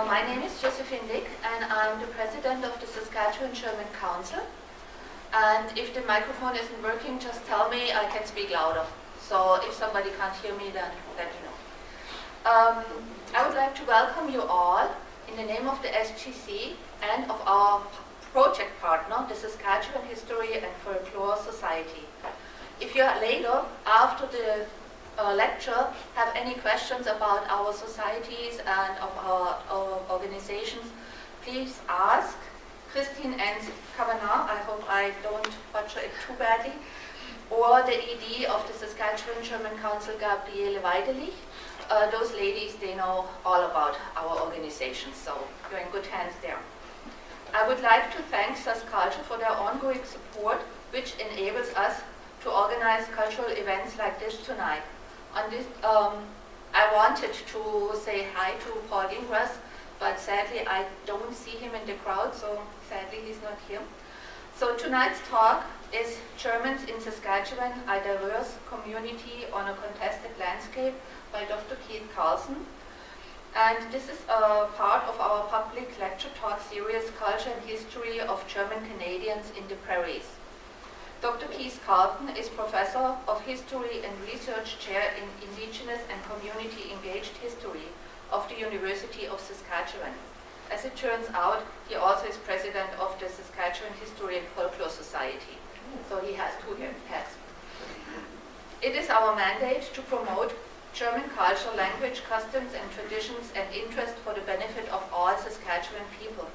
My name is Crucifixion, and I'm the president of the Saskatchewan German Council. And if the microphone isn't working, just tell me, I can speak louder. So if somebody can't hear me, then let me know. I would like to welcome you all in the name of the SGC and of our project partner, the Saskatchewan History and Folklore Society. If you later, after the lecture, have any questions about our societies and of our organizations, please ask Christine and Kavanagh, I hope I don't butcher it too badly, or the ED of the Saskatchewan German Council, Gabriele Weidelich. Those ladies, they know all about our organizations, so you're in good hands there. I would like to thank Saskatchewan for their ongoing support, which enables us to organize cultural events like this tonight. On this, I wanted to say hi to Paul Ingras, but sadly I don't see him in the crowd, so sadly he's not here. So tonight's talk is Germans in Saskatchewan, a diverse community on a contested landscape by Dr. Keith Carlson. And this is a part of our public lecture talk series, Culture and History of German Canadians in the Prairies. Dr. Keith Carlson is Professor of History and Research Chair in Indigenous and Community Engaged History of the University of Saskatchewan. As it turns out, he also is President of the Saskatchewan History and Folklore Society. So he has two hats. It is our mandate to promote German culture, language, customs and traditions and interest for the benefit of all Saskatchewan people.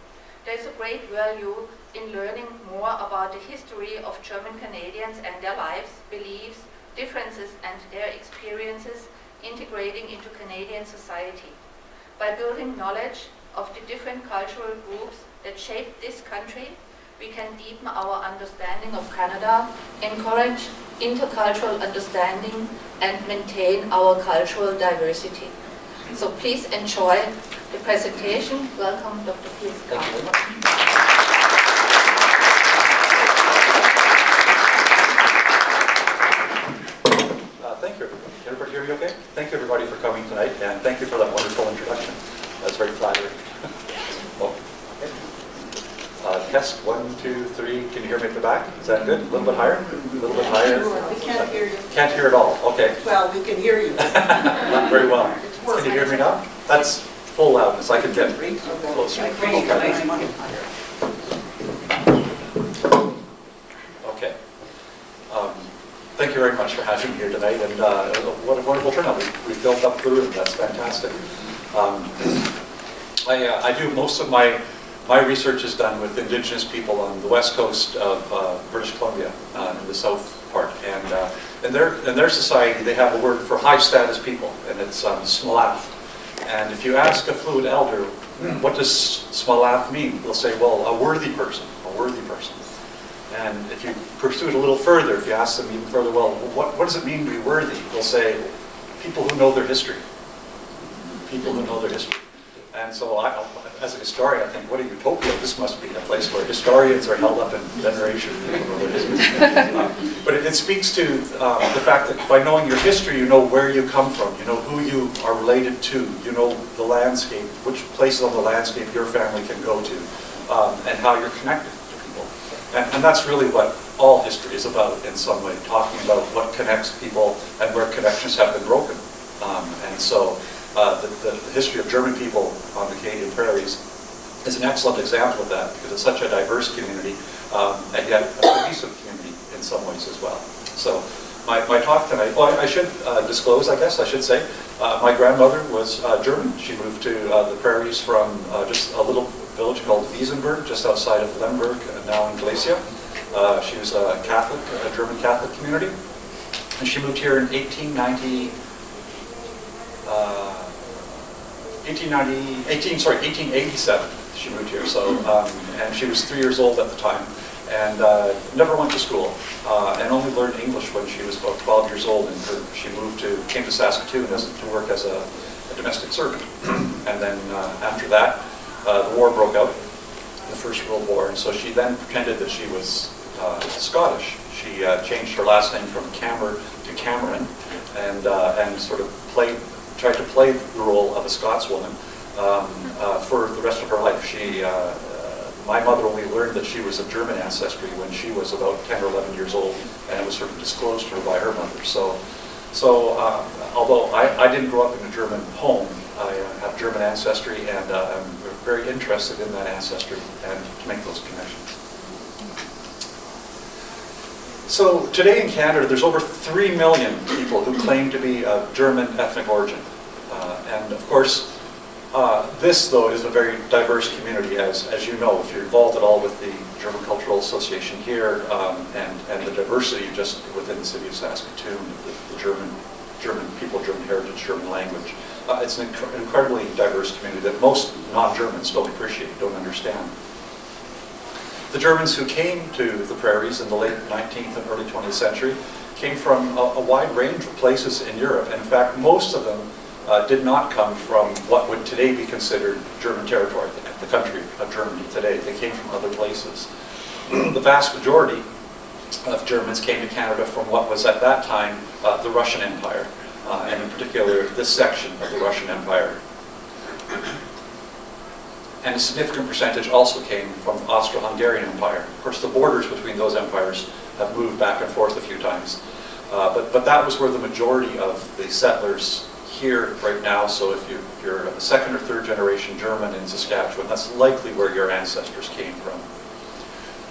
There is a great value in learning more about the history of German Canadians and their lives, beliefs, differences and their experiences integrating into Canadian society. By building knowledge of the different cultural groups that shape this country, we can deepen our understanding of Canada, encourage intercultural understanding and maintain our cultural diversity. So please enjoy the presentation. Welcome, Dr. Keith Carlson. Thank you, everybody. Can everybody hear me okay? Thank you, everybody, for coming tonight, and thank you for that wonderful introduction. That's very flattering. Oh, okay. Test 1, 2, 3. Can you hear me at the back? Is that good? A little bit higher? A little bit higher? We can't hear you. Can't hear at all. Okay. Well, we can hear you. Not very well. Can you hear me now? That's full loudness. I can get closer. Okay. Thank you very much for having me here tonight, and what a wonderful turnout. We filled up the room. That's fantastic. I do most of my research is done with Indigenous people on the west coast of British Columbia, in the south part, and in their society they have a word for high status people, and it's smalath. And if you ask a fluid elder, what does smalath mean? They'll say, well, a worthy person, a worthy person. And if you pursue it a little further, if you ask them even further, well, what does it mean to be worthy? They'll say, people who know their history. People who know their history. And so as a historian, I think, what a utopia. This must be a place where historians are held up in veneration. But it speaks to the fact that by knowing your history, you know where you come from, you know who you are related to, you know the landscape, which places on the landscape your family can go to, and how you're connected to people. And that's really what all history is about in some way, talking about what connects people and where connections have been broken. And so the history of German people on the Canadian prairies is an excellent example of that, because it's such a diverse community, and yet a cohesive community in some ways as well. So my talk tonight, well, I should disclose, I guess I should say, my grandmother was German. She moved to the prairies from just a little village called Wiesenberg, just outside of Lemberg, now in Galicia. She was a Catholic, a German Catholic community, and she moved here in 1887. she moved here. So, and she was 3 years old at the time, and never went to school, and only learned English when she was about 12 years old. And she came to Saskatoon to work as a domestic servant. And then after that, the war broke out, the First World War, and so she then pretended that she was Scottish. She changed her last name from Cameron to Cameron, and sort of tried to play the role of a Scotswoman for the rest of her life. My mother only learned that she was of German ancestry when she was about 10 or 11 years old, and it was sort of disclosed to her by her mother. So although I didn't grow up in a German home, I have German ancestry, and I'm very interested in that ancestry and to make those connections. So today in Canada, there's over 3 million people who claim to be of German ethnic origin. And of course, this, though, is a very diverse community, as you know, if you're involved at all with the German Cultural Association here, and the diversity just within the city of Saskatoon, the German people, German heritage, German language. It's an incredibly diverse community that most non-Germans don't appreciate, don't understand. The Germans who came to the prairies in the late 19th and early 20th century came from a wide range of places in Europe. And in fact, most of them did not come from what would today be considered German territory, the country of Germany today. They came from other places. The vast majority of Germans came to Canada from what was at that time the Russian Empire, and in particular this section of the Russian Empire. And a significant percentage also came from the Austro-Hungarian Empire. Of course, the borders between those empires have moved back and forth a few times. But that was where the majority of the settlers here right now, so if you're a second or third generation German in Saskatchewan, that's likely where your ancestors came from.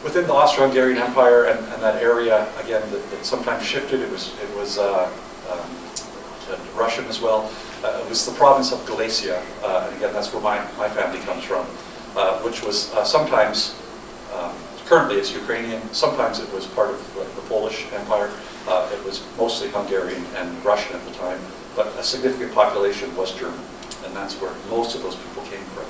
Within the Austro-Hungarian Empire and that area, again, that sometimes shifted, it was Russian as well. It was the province of Galicia, and again, that's where my family comes from, which was sometimes, currently it's Ukrainian, sometimes it was part of the Polish Empire. It was mostly Hungarian and Russian at the time, but a significant population was German, and that's where most of those people came from.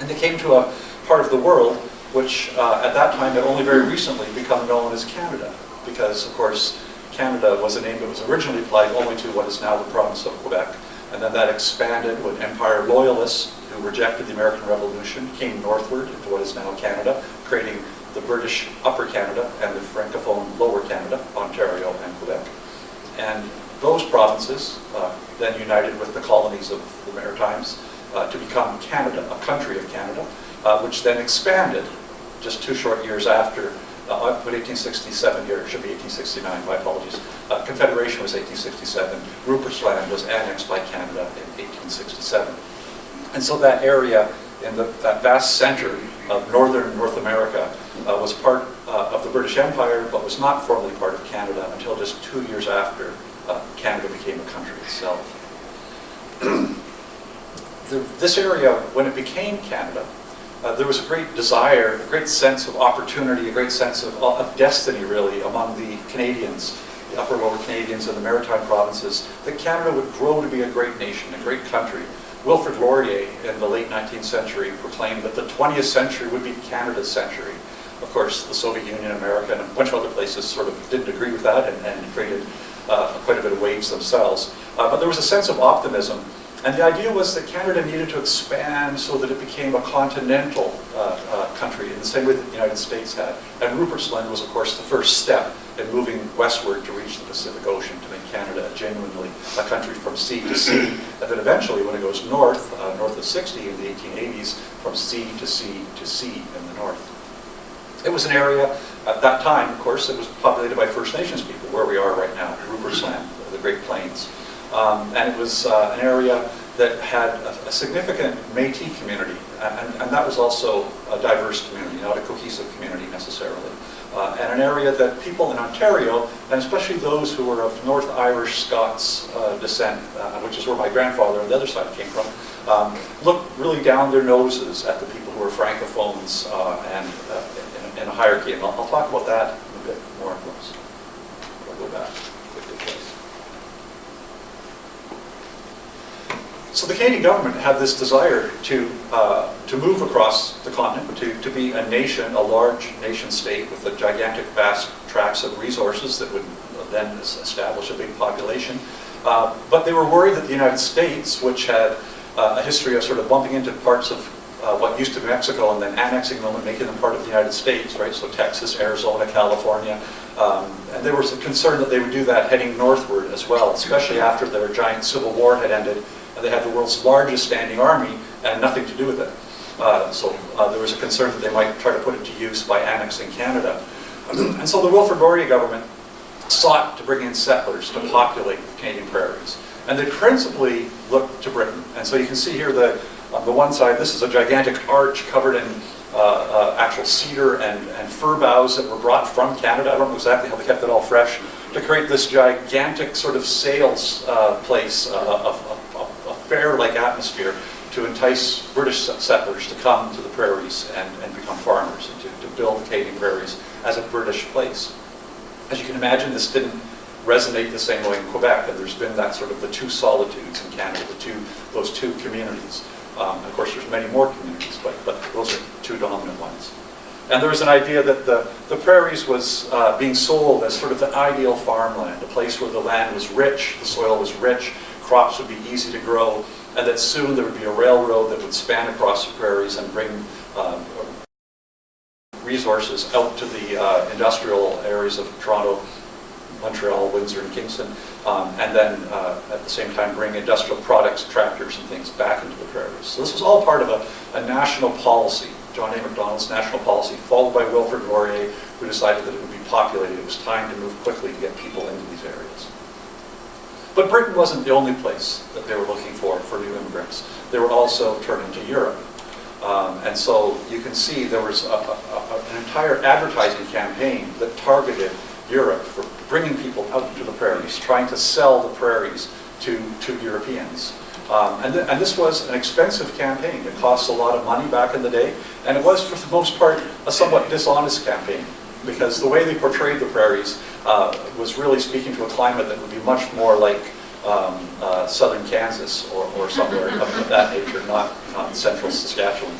And they came to a part of the world which at that time had only very recently become known as Canada, because of course Canada was a name that was originally applied only to what is now the province of Quebec, and then that expanded when Empire loyalists who rejected the American Revolution came northward into what is now Canada, creating the British Upper Canada and the Francophone Lower Canada, Ontario and Quebec. And those provinces then united with the colonies of the Maritimes to become Canada, a country of Canada, which then expanded just 2 short years after. 1867 here, it should be 1869, my apologies. Confederation was 1867. Rupert's Land was annexed by Canada in 1867. And so that area in that vast center of northern North America was part of the British Empire, but was not formally part of Canada until just 2 years after Canada became a country itself. This area, when it became Canada, there was a great desire, a great sense of opportunity, a great sense of destiny, really, among the Canadians, the upper lower Canadians and the maritime provinces, that Canada would grow to be a great nation, a great country. Wilfrid Laurier, in the late 19th century, proclaimed that the 20th century would be Canada's century. Of course, the Soviet Union, America, and a bunch of other places sort of didn't agree with that and created quite a bit of waves themselves. But there was a sense of optimism. And the idea was that Canada needed to expand so that it became a continental country in the same way that the United States had. And Rupert's Land was, of course, the first step in moving westward to reach the Pacific Ocean, to make Canada genuinely a country from sea to sea. And then eventually, when it goes north, north of 60 in the 1880s, from sea to sea to sea in the north. It was an area, at that time, of course, it was populated by First Nations people, where we are right now, Rupert's Land, the Great Plains. And it was an area that had a significant Métis community, and that was also a diverse community, not a cohesive community necessarily. And an area that people in Ontario, and especially those who were of North Irish Scots descent, which is where my grandfather on the other side came from, looked really down their noses at the people who were Francophones and in a hierarchy. And I'll talk about that in a bit more. I'll go back quickly, please. So the Canadian government had this desire to move across the continent, to be a nation, a large nation state with a gigantic, vast tracts of resources that would then establish a big population. But they were worried that the United States, which had a history of sort of bumping into parts of what used to be Mexico and then annexing them and making them part of the United States, right? So Texas, Arizona, California. And there was a concern that they would do that heading northward as well, especially after their giant civil war had ended and they had the world's largest standing army and nothing to do with it. So there was a concern that they might try to put it to use by annexing Canada. And so the Wilfrid Laurier government sought to bring in settlers to populate the Canadian prairies. And they principally looked to Britain. And so you can see here on the one side, this is a gigantic arch covered in actual cedar and fir boughs that were brought from Canada. I don't know exactly how they kept it all fresh, to create this gigantic sort of sales place, a fair-like atmosphere to entice British settlers to come to the prairies and become farmers and to build the Canadian prairies as a British place. As you can imagine, this didn't resonate the same way in Quebec, and there's been that sort of the two solitudes in Canada, those two communities. Of course, there's many more communities, but those are two dominant ones. And there was an idea that the prairies was being sold as sort of an ideal farmland, a place where the land was rich, the soil was rich, crops would be easy to grow, and that soon there would be a railroad that would span across the prairies and bring resources out to the industrial areas of Toronto, Montreal, Windsor, and Kingston, and then at the same time bring industrial products, tractors, and things back into the prairies. So this was all part of a national policy, John A. Macdonald's national policy, followed by Wilfrid Laurier, who decided that it would be populated. It was time to move quickly to get people into these areas. But Britain wasn't the only place that they were looking for new immigrants. They were also turning to Europe. And so you can see there was an entire advertising campaign that targeted Europe for bringing people out to the prairies, trying to sell the prairies to Europeans. And this was an expensive campaign. It cost a lot of money back in the day, and it was, for the most part, a somewhat dishonest campaign, because the way they portrayed the prairies was really speaking to a climate that would be much more like southern Kansas or somewhere of that nature, not central Saskatchewan.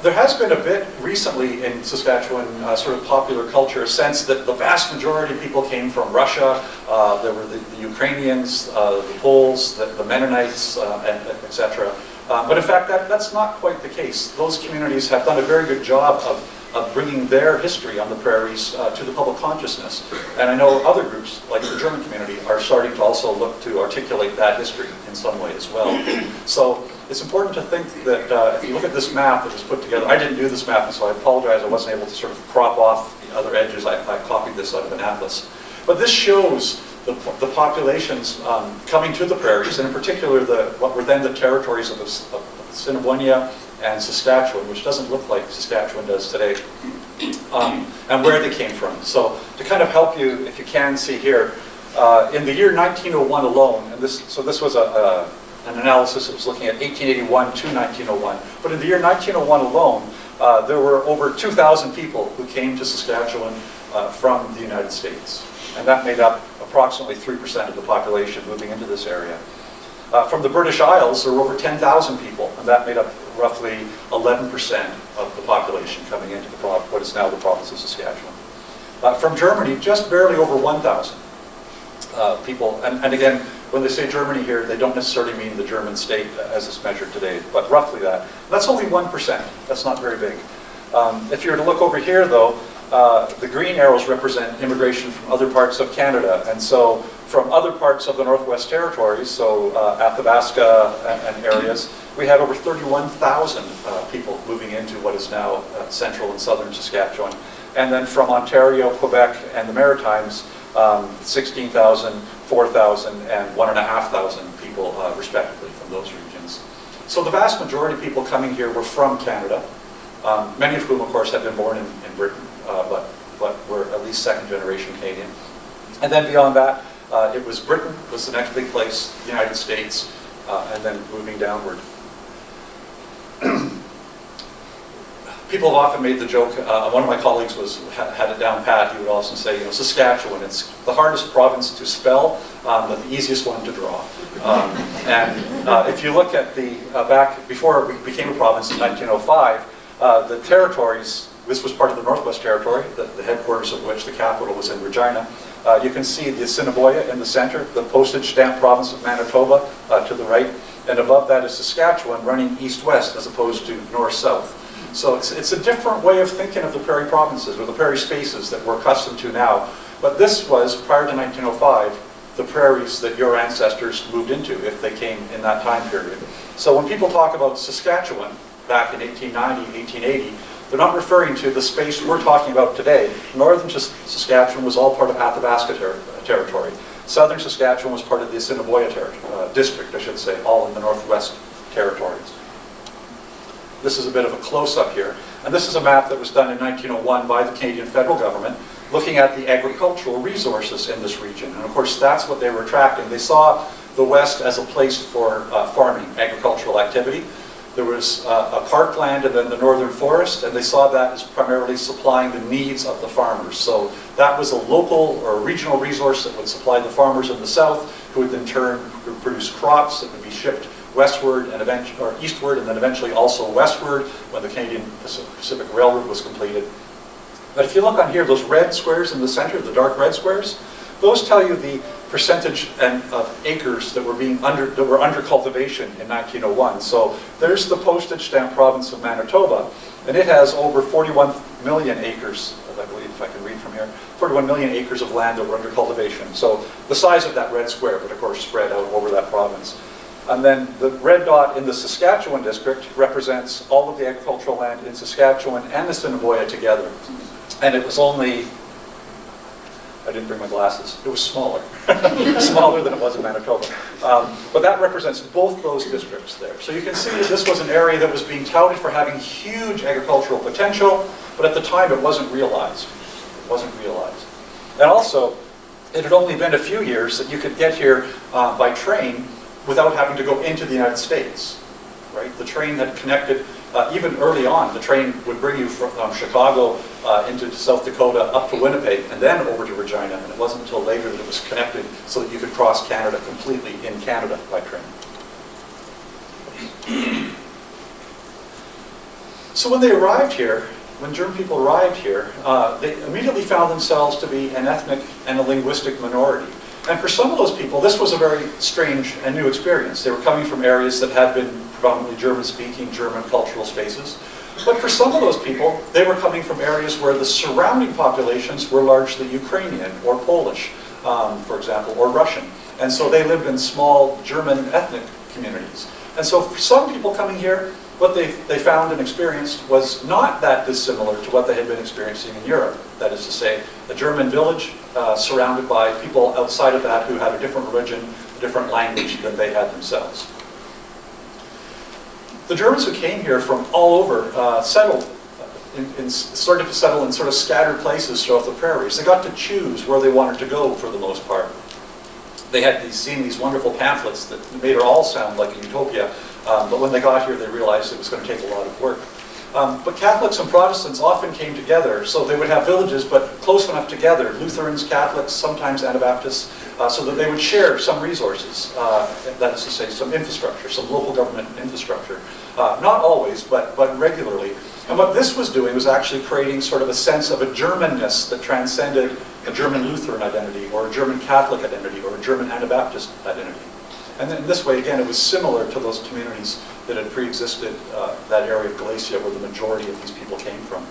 There has been a bit recently in Saskatchewan sort of popular culture, a sense that the vast majority of people came from Russia. There were the Ukrainians, the Poles, the Mennonites, etc. But in fact, that's not quite the case. Those communities have done a very good job of bringing their history on the prairies to the public consciousness. And I know other groups, like the German community, are starting to also look to articulate that history in some way as well. So it's important to think that if you look at this map that was put together, I didn't do this map, and so I apologize, I wasn't able to sort of crop off the other edges. I copied this out of an atlas. But this shows the populations coming to the prairies, and in particular what were then the territories of Assiniboia and Saskatchewan, which doesn't look like Saskatchewan does today, and where they came from. So to kind of help you, if you can see here, in the year 1901 alone, and this was an analysis that was looking at 1881 to 1901, but in the year 1901 alone, there were over 2,000 people who came to Saskatchewan from the United States. And that made up approximately 3% of the population moving into this area. From the British Isles, there were over 10,000 people, and that made up roughly 11% of the population coming into what is now the province of Saskatchewan. From Germany, just barely over 1,000 people. And again, when they say Germany here, they don't necessarily mean the German state as it's measured today, but roughly that. That's only 1%. That's not very big. If you were to look over here, though, the green arrows represent immigration from other parts of Canada. And so from other parts of the Northwest Territories, so Athabasca and areas, we had over 31,000 people moving into what is now central and southern Saskatchewan. And then from Ontario, Quebec, and the Maritimes, 16,000, 4,000, and 1,500 people respectively from those regions. So the vast majority of people coming here were from Canada, many of whom, of course, had been born in Britain, but were at least second-generation Canadian. And then beyond that, it was Britain was the next big place, the United States, and then moving downward. people have often made the joke, one of my colleagues had it down pat, he would often say, Saskatchewan, it's the hardest province to spell, but the easiest one to draw. If you look at the, back before it became a province in 1905, the territories, this was part of the Northwest Territory, the headquarters of which, the capital, was in Regina. You can see the Assiniboia in the center, the postage stamp province of Manitoba to the right, and above that is Saskatchewan running east-west as opposed to north-south. So it's a different way of thinking of the prairie provinces, or the prairie spaces that we're accustomed to now. But this was, prior to 1905, the prairies that your ancestors moved into if they came in that time period. So when people talk about Saskatchewan back in 1890, 1880, they're not referring to the space we're talking about today. Northern Saskatchewan was all part of Athabasca territory. Southern Saskatchewan was part of the Assiniboia district, I should say, all in the Northwest Territories. This is a bit of a close-up here. And this is a map that was done in 1901 by the Canadian federal government, looking at the agricultural resources in this region. And of course, that's what they were attracting. They saw the West as a place for farming, agricultural activity. There was a parkland and then the northern forest, and they saw that as primarily supplying the needs of the farmers. So that was a local or regional resource that would supply the farmers in the south, who would in turn produce crops that would be shipped westward and or eastward, and then eventually also westward when the Canadian Pacific Railroad was completed. But if you look on here, those red squares in the center, the dark red squares, those tell you the percentage of acres that were under cultivation in 1901. So there's the postage stamp province of Manitoba, and it has over 41 million acres, I believe, if I can read from here, 41 million acres of land that were under cultivation. So the size of that red square, but of course spread out over that province. And then the red dot in the Saskatchewan district represents all of the agricultural land in Saskatchewan and the Assiniboia together. And it was only, I didn't bring my glasses, it was smaller. Smaller than it was in Manitoba. But that represents both those districts there. So you can see that this was an area that was being touted for having huge agricultural potential, but at the time it wasn't realized. It wasn't realized. And also, it had only been a few years that you could get here by train without having to go into the United States, right? The train had connected, even early on, the train would bring you from Chicago into South Dakota up to Winnipeg and then over to Regina, and it wasn't until later that it was connected so that you could cross Canada completely in Canada by train. So when they arrived here, when German people arrived here, they immediately found themselves to be an ethnic and a linguistic minority. And for some of those people, this was a very strange and new experience. They were coming from areas that had been predominantly German-speaking, German cultural spaces. But for some of those people, they were coming from areas where the surrounding populations were largely Ukrainian or Polish, for example, or Russian. And so they lived in small German ethnic communities. And so for some people coming here, what they found and experienced was not that dissimilar to what they had been experiencing in Europe. That is to say, a German village surrounded by people outside of that who had a different religion, a different language than they had themselves. The Germans who came here from all over settled, started to settle in sort of scattered places throughout the prairies. They got to choose where they wanted to go for the most part. They had seen these wonderful pamphlets that made it all sound like a utopia. But when they got here, they realized it was going to take a lot of work. But Catholics and Protestants often came together, so they would have villages, but close enough together, Lutherans, Catholics, sometimes Anabaptists, so that they would share some resources, that is to say, some infrastructure, some local government infrastructure. Not always, but regularly. And what this was doing was actually creating sort of a sense of a Germanness that transcended a German Lutheran identity, or a German Catholic identity, or a German Anabaptist identity. And then in this way, again, it was similar to those communities that had pre-existed that area of Galicia where the majority of these people came from.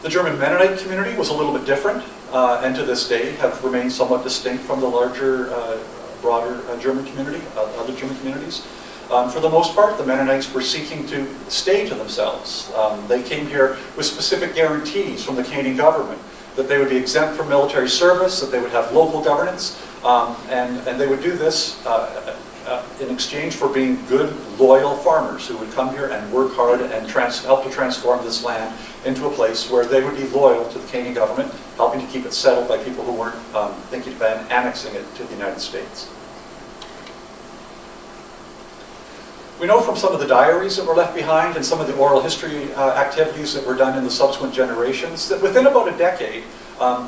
The German Mennonite community was a little bit different, and to this day have remained somewhat distinct from the larger, broader German community, other German communities. For the most part, the Mennonites were seeking to stay to themselves. They came here with specific guarantees from the Canadian government that they would be exempt from military service, that they would have local governance, and they would do this in exchange for being good, loyal farmers who would come here and work hard and help to transform this land into a place where they would be loyal to the Canadian government, helping to keep it settled by people who weren't thinking about annexing it to the United States. We know from some of the diaries that were left behind and some of the oral history activities that were done in the subsequent generations that within about a decade,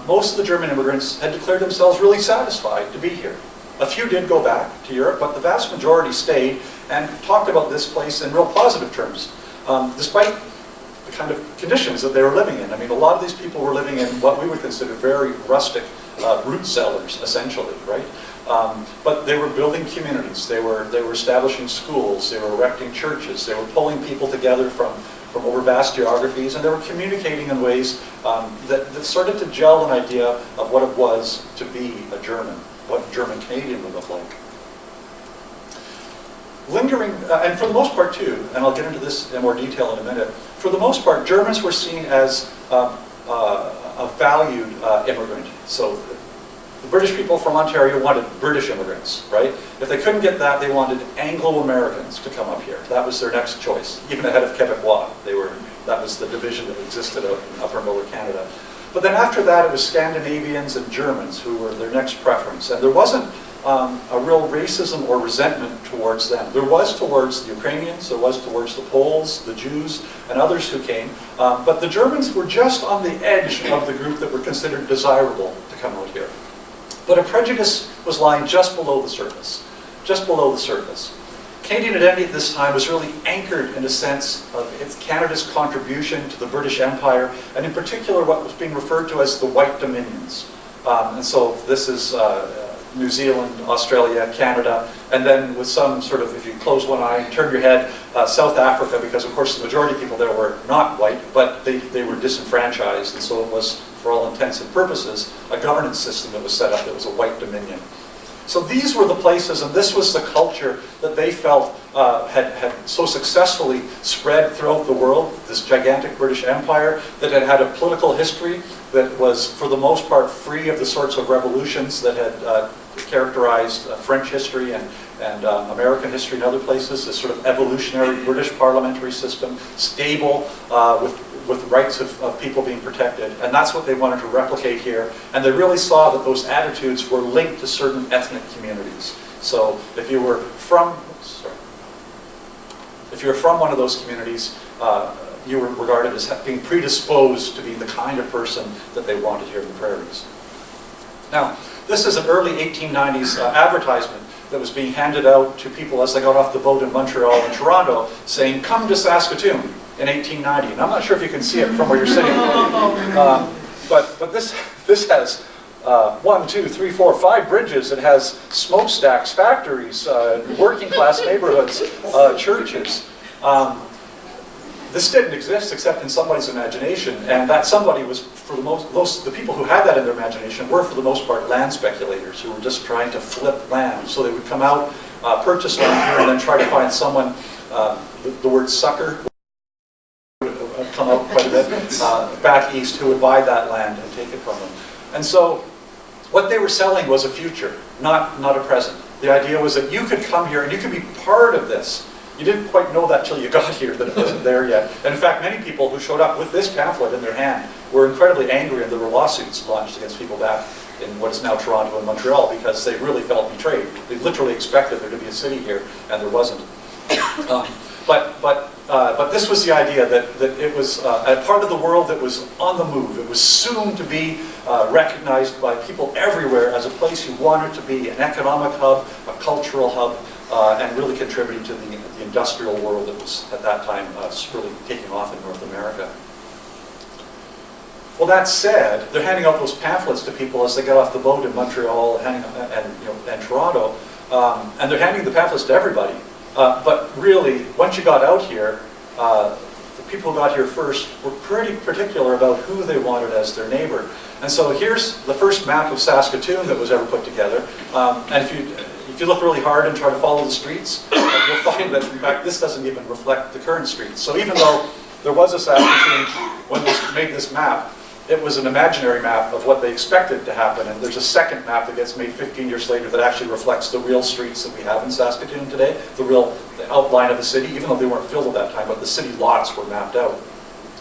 most of the German immigrants had declared themselves really satisfied to be here. A few did go back to Europe, but the vast majority stayed and talked about this place in real positive terms, despite the kind of conditions that they were living in. I mean, a lot of these people were living in what we would consider very rustic root cellars, essentially, right? But they were building communities. They were establishing schools. They were erecting churches. They were pulling people together from over vast geographies, and they were communicating in ways that started to gel an idea of what it was to be a German, what German Canadian would look like. Lingering, and for the most part too, and I'll get into this in more detail in a minute, for the most part, Germans were seen as a valued immigrant. So the British people from Ontario wanted British immigrants, right? If they couldn't get that, they wanted Anglo-Americans to come up here. That was their next choice, even ahead of Quebecois. That was the division that existed out in Upper and Lower Canada. But then after that, it was Scandinavians and Germans who were their next preference. And there wasn't a real racism or resentment towards them. There was towards the Ukrainians, there was towards the Poles, the Jews, and others who came. But the Germans were just on the edge of the group that were considered desirable to come out here. But a prejudice was lying just below the surface, just below the surface. Canadian identity at this time was really anchored in a sense of Canada's contribution to the British Empire, and in particular what was being referred to as the White Dominions. And so this is New Zealand, Australia, Canada, and then with some sort of, if you close one eye and turn your head, South Africa, because of course the majority of people there were not white, but they were disenfranchised, and so it was, for all intents and purposes, a governance system that was set up that was a white dominion. So these were the places, and this was the culture that they felt had so successfully spread throughout the world, this gigantic British Empire that had had a political history that was, for the most part, free of the sorts of revolutions that had characterized French history and American history in other places, this sort of evolutionary British parliamentary system, stable, with rights of people being protected. And that's what they wanted to replicate here. And they really saw that those attitudes were linked to certain ethnic communities. So if you were from, one of those communities, you were regarded as being predisposed to be the kind of person that they wanted here in the prairies. Now, this is an early 1890s advertisement that was being handed out to people as they got off the boat in Montreal and Toronto, saying, "Come to Saskatoon," in 1890. And I'm not sure if you can see it from where you're sitting. But this has 1, 2, 3, 4, 5 bridges. It has smokestacks, factories, working class neighborhoods, churches. This didn't exist except in somebody's imagination, and that somebody was, for the people who had that in their imagination were, for the most part, land speculators who were just trying to flip land. So they would come out, purchase land here, and then try to find someone, the word sucker would come out quite a bit, back east, who would buy that land and take it from them. And so what they were selling was a future, not a present. The idea was that you could come here and you could be part of this. You didn't quite know that till you got here, that it wasn't there yet. And in fact, many people who showed up with this pamphlet in their hand were incredibly angry, and there were lawsuits launched against people back in what is now Toronto and Montreal because they really felt betrayed. They literally expected there to be a city here, and there wasn't. But this was the idea that it was a part of the world that was on the move. It was soon to be recognized by people everywhere as a place you wanted to be, an economic hub, a cultural hub, and really contributing to the industrial world that was at that time really taking off in North America. Well, that said, they're handing out those pamphlets to people as they get off the boat in Montreal and Toronto, and they're handing the pamphlets to everybody. But really, once you got out here, the people who got here first were pretty particular about who they wanted as their neighbor. And so here's the first map of Saskatoon that was ever put together. And if you look really hard and try to follow the streets, you'll find that, in fact, this doesn't even reflect the current streets. So even though there was a Saskatoon when they made this map, it was an imaginary map of what they expected to happen. And there's a second map that gets made 15 years later that actually reflects the real streets that we have in Saskatoon today, the outline of the city, even though they weren't filled at that time, but the city lots were mapped out.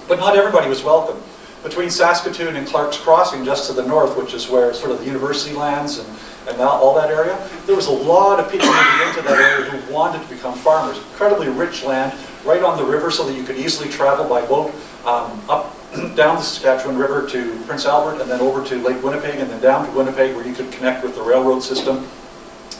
But not everybody was welcome. between Saskatoon and Clark's Crossing, just to the north, which is where sort of the university lands and all that area, there was a lot of people moving into that area who wanted to become farmers. Incredibly rich land, right on the river, so that you could easily travel by boat up down the Saskatchewan River to Prince Albert, and then over to Lake Winnipeg, and then down to Winnipeg, where you could connect with the railroad system.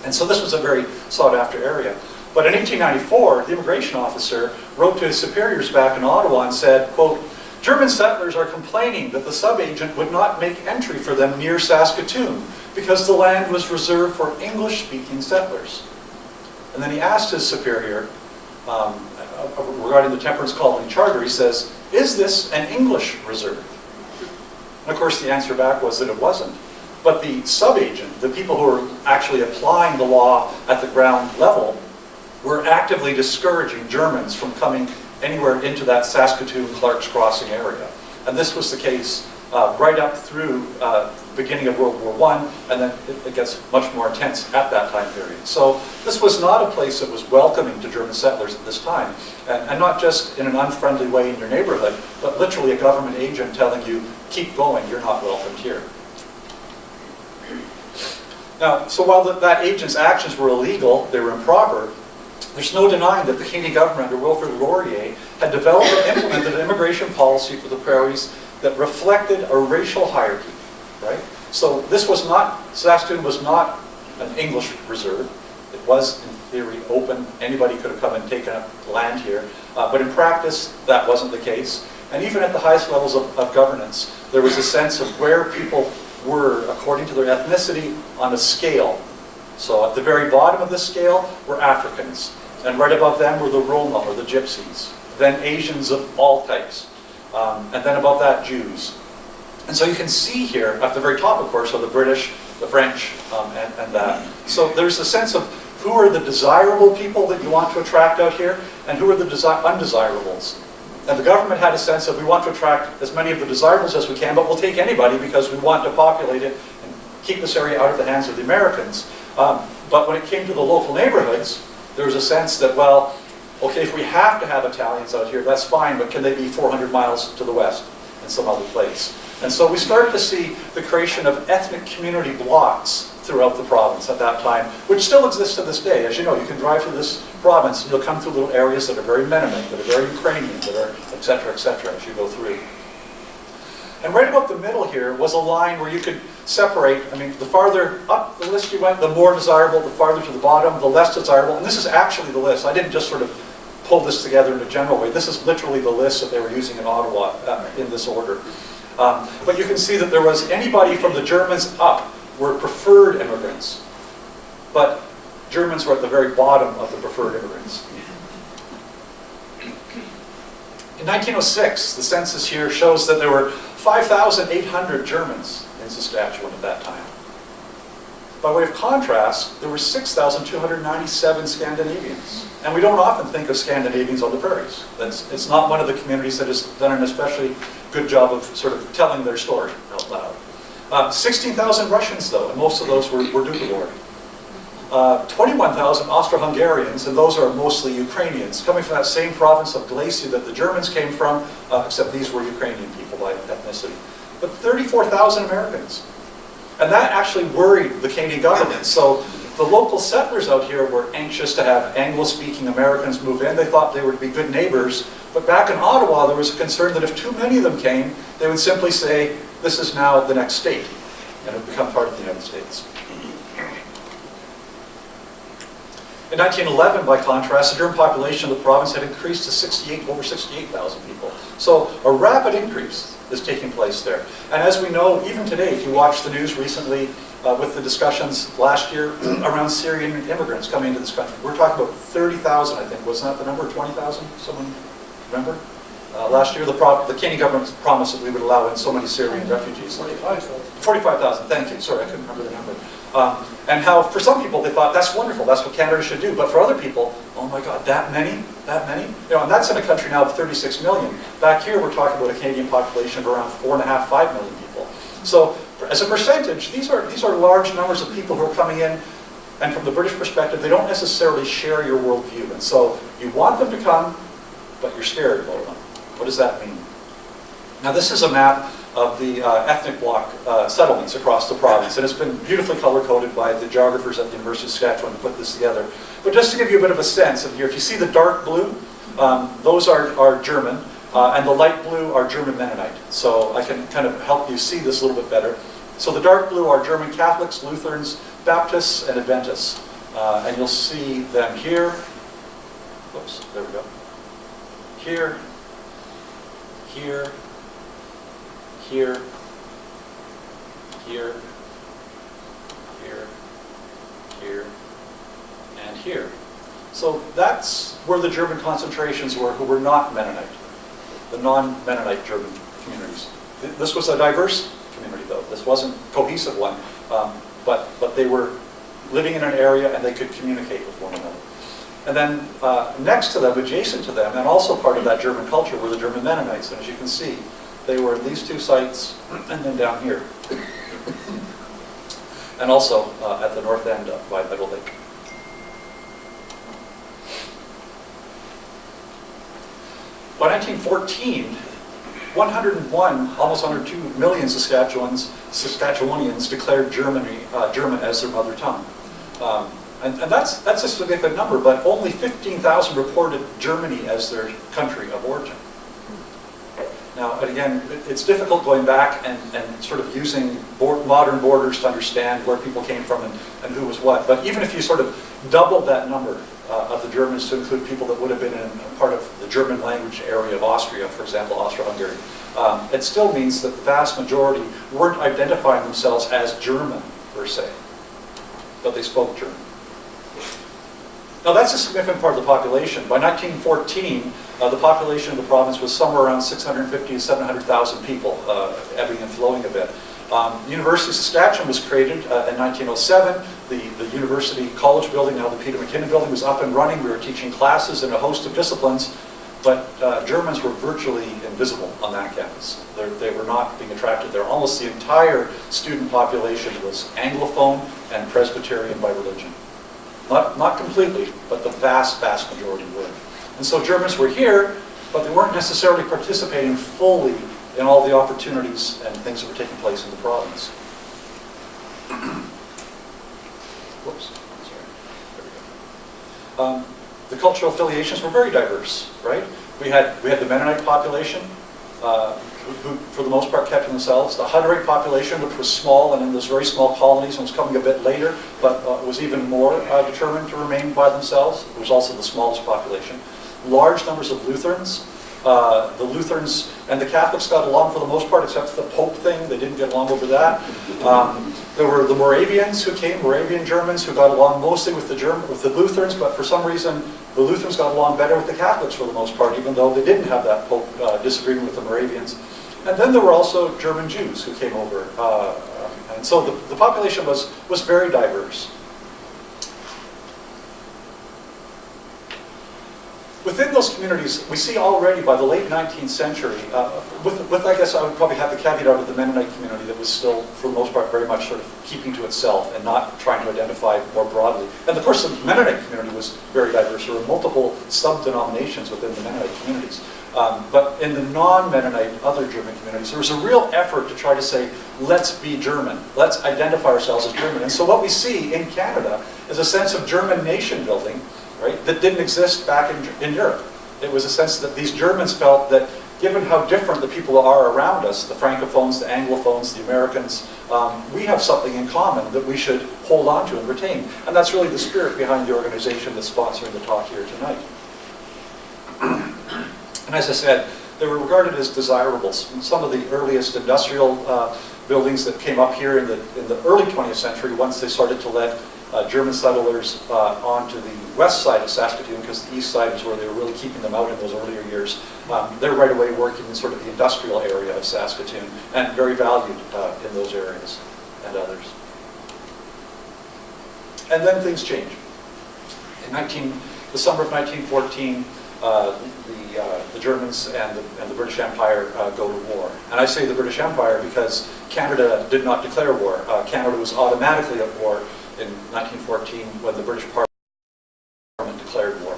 And so this was a very sought-after area. But in 1894, the immigration officer wrote to his superiors back in Ottawa and said, quote, "German settlers are complaining that the subagent would not make entry for them near Saskatoon because the land was reserved for English-speaking settlers." And then he asked his superior, regarding the Temperance Colony Charter, he says, "Is this an English reserve?" And of course the answer back was that it wasn't. But the subagent, the people who were actually applying the law at the ground level, were actively discouraging Germans from coming anywhere into that Saskatoon-Clark's Crossing area. And this was the case right up through the beginning of World War I, and then it gets much more intense at that time period. So this was not a place that was welcoming to German settlers at this time, and not just in an unfriendly way in your neighborhood, but literally a government agent telling you, keep going, you're not welcomed here. Now, so while that agent's actions were illegal, they were improper, there's no denying that the Canadian government under Wilfrid Laurier had developed and implemented an immigration policy for the prairies that reflected a racial hierarchy, right? So this was not, Saskatoon was not an English reserve. It was, in theory, open. Anybody could have come and taken up land here. But in practice, that wasn't the case. And even at the highest levels of governance, there was a sense of where people were according to their ethnicity on a scale. So at the very bottom of this scale were Africans. And right above them were the Roma, or the Gypsies. Then Asians of all types. And then above that, Jews. And so you can see here, at the very top, of course, are the British, the French, and that. So there's a sense of who are the desirable people that you want to attract out here, and who are the undesirables. And the government had a sense of we want to attract as many of the desirables as we can, but we'll take anybody because we want to populate it and keep this area out of the hands of the Americans. But when it came to the local neighborhoods, there was a sense that, well, okay, if we have to have Italians out here, that's fine, but can they be 400 miles to the west in some other place? And so we started to see the creation of ethnic community blocks throughout the province at that time, which still exists to this day. As you know, you can drive through this province and you'll come through little areas that are very Mennonite, that are very Ukrainian, that are et cetera, as you go through. And right about the middle here was a line where you could separate, I mean, the farther up the list you went, the more desirable, the farther to the bottom, the less desirable. And this is actually the list. I didn't just sort of pull this together in a general way. This is literally the list that they were using in Ottawa in this order. But you can see that there was anybody from the Germans up were preferred immigrants. But Germans were at the very bottom of the preferred immigrants. In 1906, the census here shows that there were 5,800 Germans in Saskatchewan at that time. By way of contrast, there were 6,297 Scandinavians. And we don't often think of Scandinavians on the prairies. It's not one of the communities that has done an especially good job of sort of telling their story out loud. 16,000 Russians, though, and most of those were due to war. 21,000 Austro-Hungarians, and those are mostly Ukrainians, coming from that same province of Galicia that the Germans came from, except these were Ukrainian people by ethnicity. But 34,000 Americans. And that actually worried the Canadian government. So the local settlers out here were anxious to have Anglo-speaking Americans move in. They thought they would be good neighbors. But back in Ottawa, there was a concern that if too many of them came, they would simply say, this is now the next state, and it would become part of the United States. In 1911, by contrast, the German population of the province had increased to over 68,000 people. So a rapid increase is taking place there. And as we know, even today, if you watch the news recently with the discussions last year around Syrian immigrants coming into this country, we're talking about 30,000, I think. Wasn't that the number, 20,000? Someone remember? Last year, the Canadian government promised that we would allow in so many Syrian refugees. 45,000. 45,000, thank you. Sorry, I couldn't remember the number. And how, for some people, they thought, that's wonderful, that's what Canada should do. But for other people, oh my God, that many? That many? You know, and that's in a country now of 36 million. Back here, we're talking about a Canadian population of around 4.5, 5 million people. So, as a percentage, these are large numbers of people who are coming in, and from the British perspective, they don't necessarily share your worldview. And so, you want them to come, but you're scared about them. What does that mean? Now this is a map of the ethnic bloc settlements across the province, and it's been beautifully color-coded by the geographers at the University of Saskatchewan to put this together. But just to give you a bit of a sense of here, if you see the dark blue, those are German, and the light blue are German Mennonite. So I can kind of help you see this a little bit better. So the dark blue are German Catholics, Lutherans, Baptists, and Adventists. And you'll see them here. Whoops, there we go. Here, here, here, here, here, here, and here. So that's where the German concentrations were who were not Mennonite, the non-Mennonite German communities. This was a diverse community, though. This wasn't a cohesive one, but they were living in an area and they could communicate with one another. And then next to them, adjacent to them, and also part of that German culture were the German Mennonites. And as you can see, they were in these two sites and then down here. And also at the north end by Meadow Lake. By 1914, 101, almost 102 million Saskatchewanians declared German as their mother tongue. And that's a significant number, but only 15,000 reported Germany as their country of origin. Now, again, it's difficult going back and sort of using modern borders to understand where people came from and who was what. But even if you sort of doubled that number of the Germans to include people that would have been in part of the German language area of Austria, for example, Austro-Hungary, it still means that the vast majority weren't identifying themselves as German, per se, but they spoke German. Now that's a significant part of the population. By 1914, the population of the province was somewhere around 650 to 700,000 people, ebbing and flowing a bit. The University of Saskatchewan was created in 1907. The university college building, now the Peter McKinnon building, was up and running. We were teaching classes in a host of disciplines, but Germans were virtually invisible on that campus. They were not being attracted there. Almost the entire student population was Anglophone and Presbyterian by religion. Not completely, but the vast, vast majority were. And so Germans were here, but they weren't necessarily participating fully in all the opportunities and things that were taking place in the province. Whoops, sorry. There we go. The cultural affiliations were very diverse, right? We had the Mennonite population, who for the most part kept to themselves. The Hutterite population, which was small and in those very small colonies and was coming a bit later, but was even more determined to remain by themselves. It was also the smallest population. Large numbers of Lutherans. The Lutherans and the Catholics got along for the most part, except for the Pope thing. They didn't get along over that. There were the Moravians who came, Moravian Germans, who got along mostly with the Lutherans, but for some reason the Lutherans got along better with the Catholics for the most part, even though they didn't have that Pope disagreement with the Moravians. And then there were also German Jews who came over. And so the population was very diverse. Within those communities, we see already by the late 19th century, with I guess I would probably have the caveat of the Mennonite community that was still, for the most part, very much sort of keeping to itself and not trying to identify more broadly. And of course, the Mennonite community was very diverse. There were multiple sub-denominations within the Mennonite communities. But in the non-Mennonite, other German communities, there was a real effort to try to say, let's be German. Let's identify ourselves as German. And so what we see in Canada is a sense of German nation building, right, that didn't exist back in Europe. It was a sense that these Germans felt that given how different the people are around us, the Francophones, the Anglophones, the Americans, we have something in common that we should hold on to and retain. And that's really the spirit behind the organization that's sponsoring the talk here tonight. And as I said, they were regarded as desirables. Some of the earliest industrial buildings that came up here in the early 20th century, once they started to let German settlers onto the west side of Saskatoon, because the east side is where they were really keeping them out in those earlier years. They're right away working in sort of the industrial area of Saskatoon and very valued in those areas and others. And then things change. In the summer of 1914, the Germans and the British Empire go to war. And I say the British Empire because Canada did not declare war. Canada was automatically at war in 1914 when the British Parliament declared war.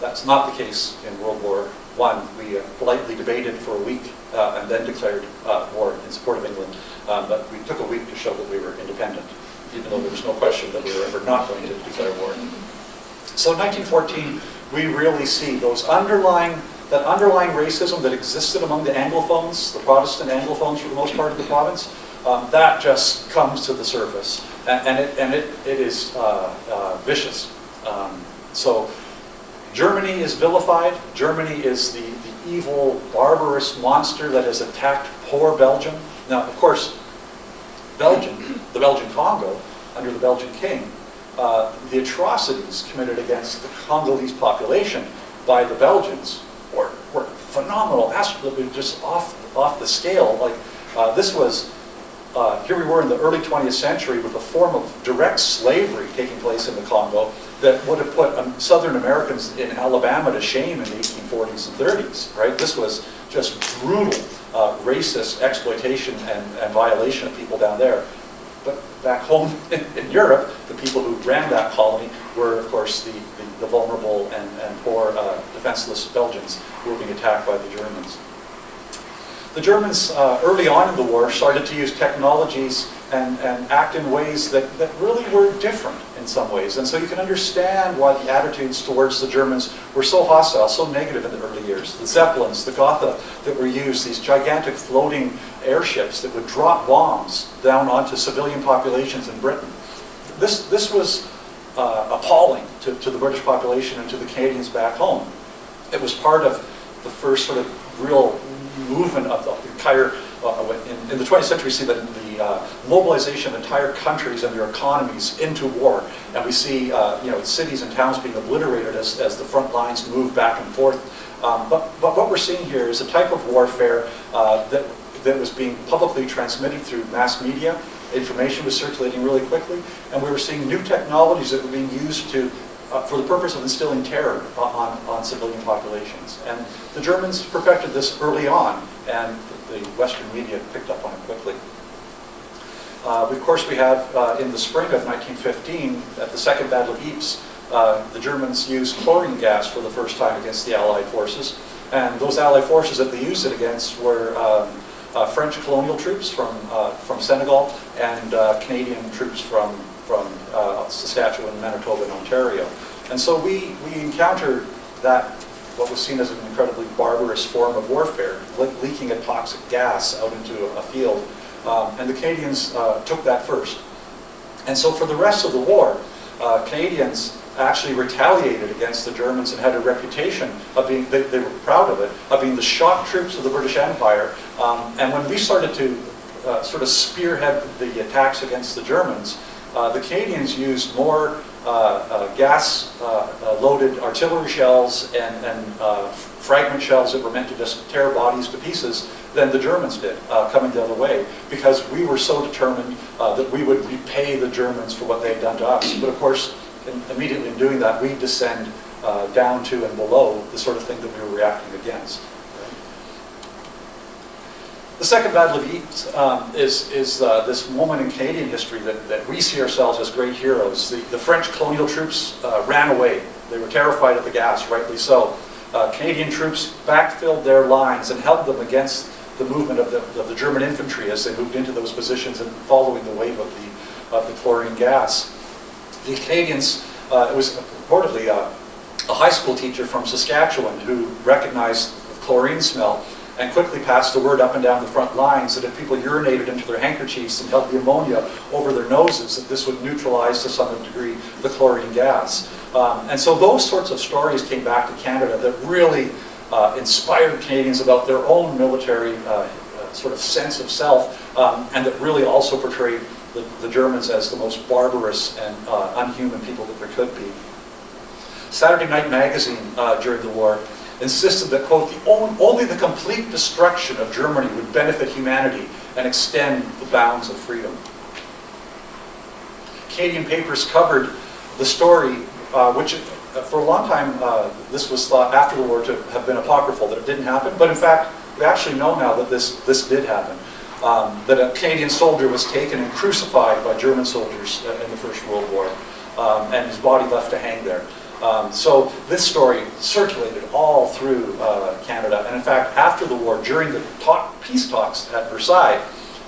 That's not the case in World War I. We politely debated for a week and then declared war in support of England. But we took a week to show that we were independent, even though there was no question that we were ever not going to declare war. So in 1914, we really see that underlying racism that existed among the Anglophones, the Protestant Anglophones for the most part of the province, that just comes to the surface, and it is vicious. So Germany is vilified. Germany is the evil, barbarous monster that has attacked poor Belgium. Now, of course, Belgium, the Belgian Congo, under the Belgian king, the atrocities committed against the Congolese population by the Belgians were phenomenal, absolutely just off the scale. Like this was, here we were in the early 20th century with a form of direct slavery taking place in the Congo that would have put Southern Americans in Alabama to shame in the 1840s and 30s, right? This was just brutal racist exploitation and violation of people down there. But back home in Europe, the people who ran that colony were, of course, the vulnerable and poor, defenseless Belgians who were being attacked by the Germans. The Germans, early on in the war, started to use technologies and act in ways that really were different in some ways. And so you can understand why the attitudes towards the Germans were so hostile, so negative in the early years. The Zeppelins, the Gotha that were used, these gigantic floating airships that would drop bombs down onto civilian populations in Britain. This was appalling to the British population and to the Canadians back home. It was part of the first sort of real movement of the entire, in the 20th century, we see the mobilization of entire countries and their economies into war. And we see cities and towns being obliterated as the front lines move back and forth. But what we're seeing here is a type of warfare that was being publicly transmitted through mass media. Information was circulating really quickly, and we were seeing new technologies that were being used for the purpose of instilling terror on civilian populations. And the Germans perfected this early on, and the Western media picked up on it quickly. Of course, we have, in the spring of 1915, at the Second Battle of Ypres, the Germans used chlorine gas for the first time against the Allied forces. And those Allied forces that they used it against were French colonial troops from Senegal and Canadian troops from Saskatchewan, Manitoba, and Ontario. And so we encountered that, what was seen as an incredibly barbarous form of warfare, leaking a toxic gas out into a field. And the Canadians took that first. And so for the rest of the war, Canadians actually retaliated against the Germans and had a reputation of being, they were proud of it, of being the shock troops of the British Empire. And when we started to sort of spearhead the attacks against the Germans, the Canadians used more gas-loaded artillery shells and fragment shells that were meant to just tear bodies to pieces than the Germans did, coming the other way, because we were so determined that we would repay the Germans for what they had done to us. But of course, immediately in doing that, we descend down to and below the sort of thing that we were reacting against. The Second Battle of Ypres is this moment in Canadian history that we see ourselves as great heroes. The French colonial troops ran away. They were terrified of the gas, rightly so. Canadian troops backfilled their lines and held them against the movement of the German infantry as they moved into those positions and following the wave of the chlorine gas. The Canadians, it was reportedly a high school teacher from Saskatchewan who recognized the chlorine smell and quickly passed the word up and down the front lines that if people urinated into their handkerchiefs and held the ammonia over their noses, that this would neutralize to some degree the chlorine gas. And so those sorts of stories came back to Canada that really inspired Canadians about their own military sort of sense of self, and that really also portrayed the Germans as the most barbarous and unhuman people that there could be. Saturday Night Magazine during the war insisted that, quote, only the complete destruction of Germany would benefit humanity and extend the bounds of freedom. Canadian papers covered the story, which for a long time this was thought after the war to have been apocryphal, that it didn't happen, but in fact we actually know now that this did happen. That a Canadian soldier was taken and crucified by German soldiers in the First World War, and his body left to hang there. So this story circulated all through Canada. And in fact, after the war, during the peace talks at Versailles,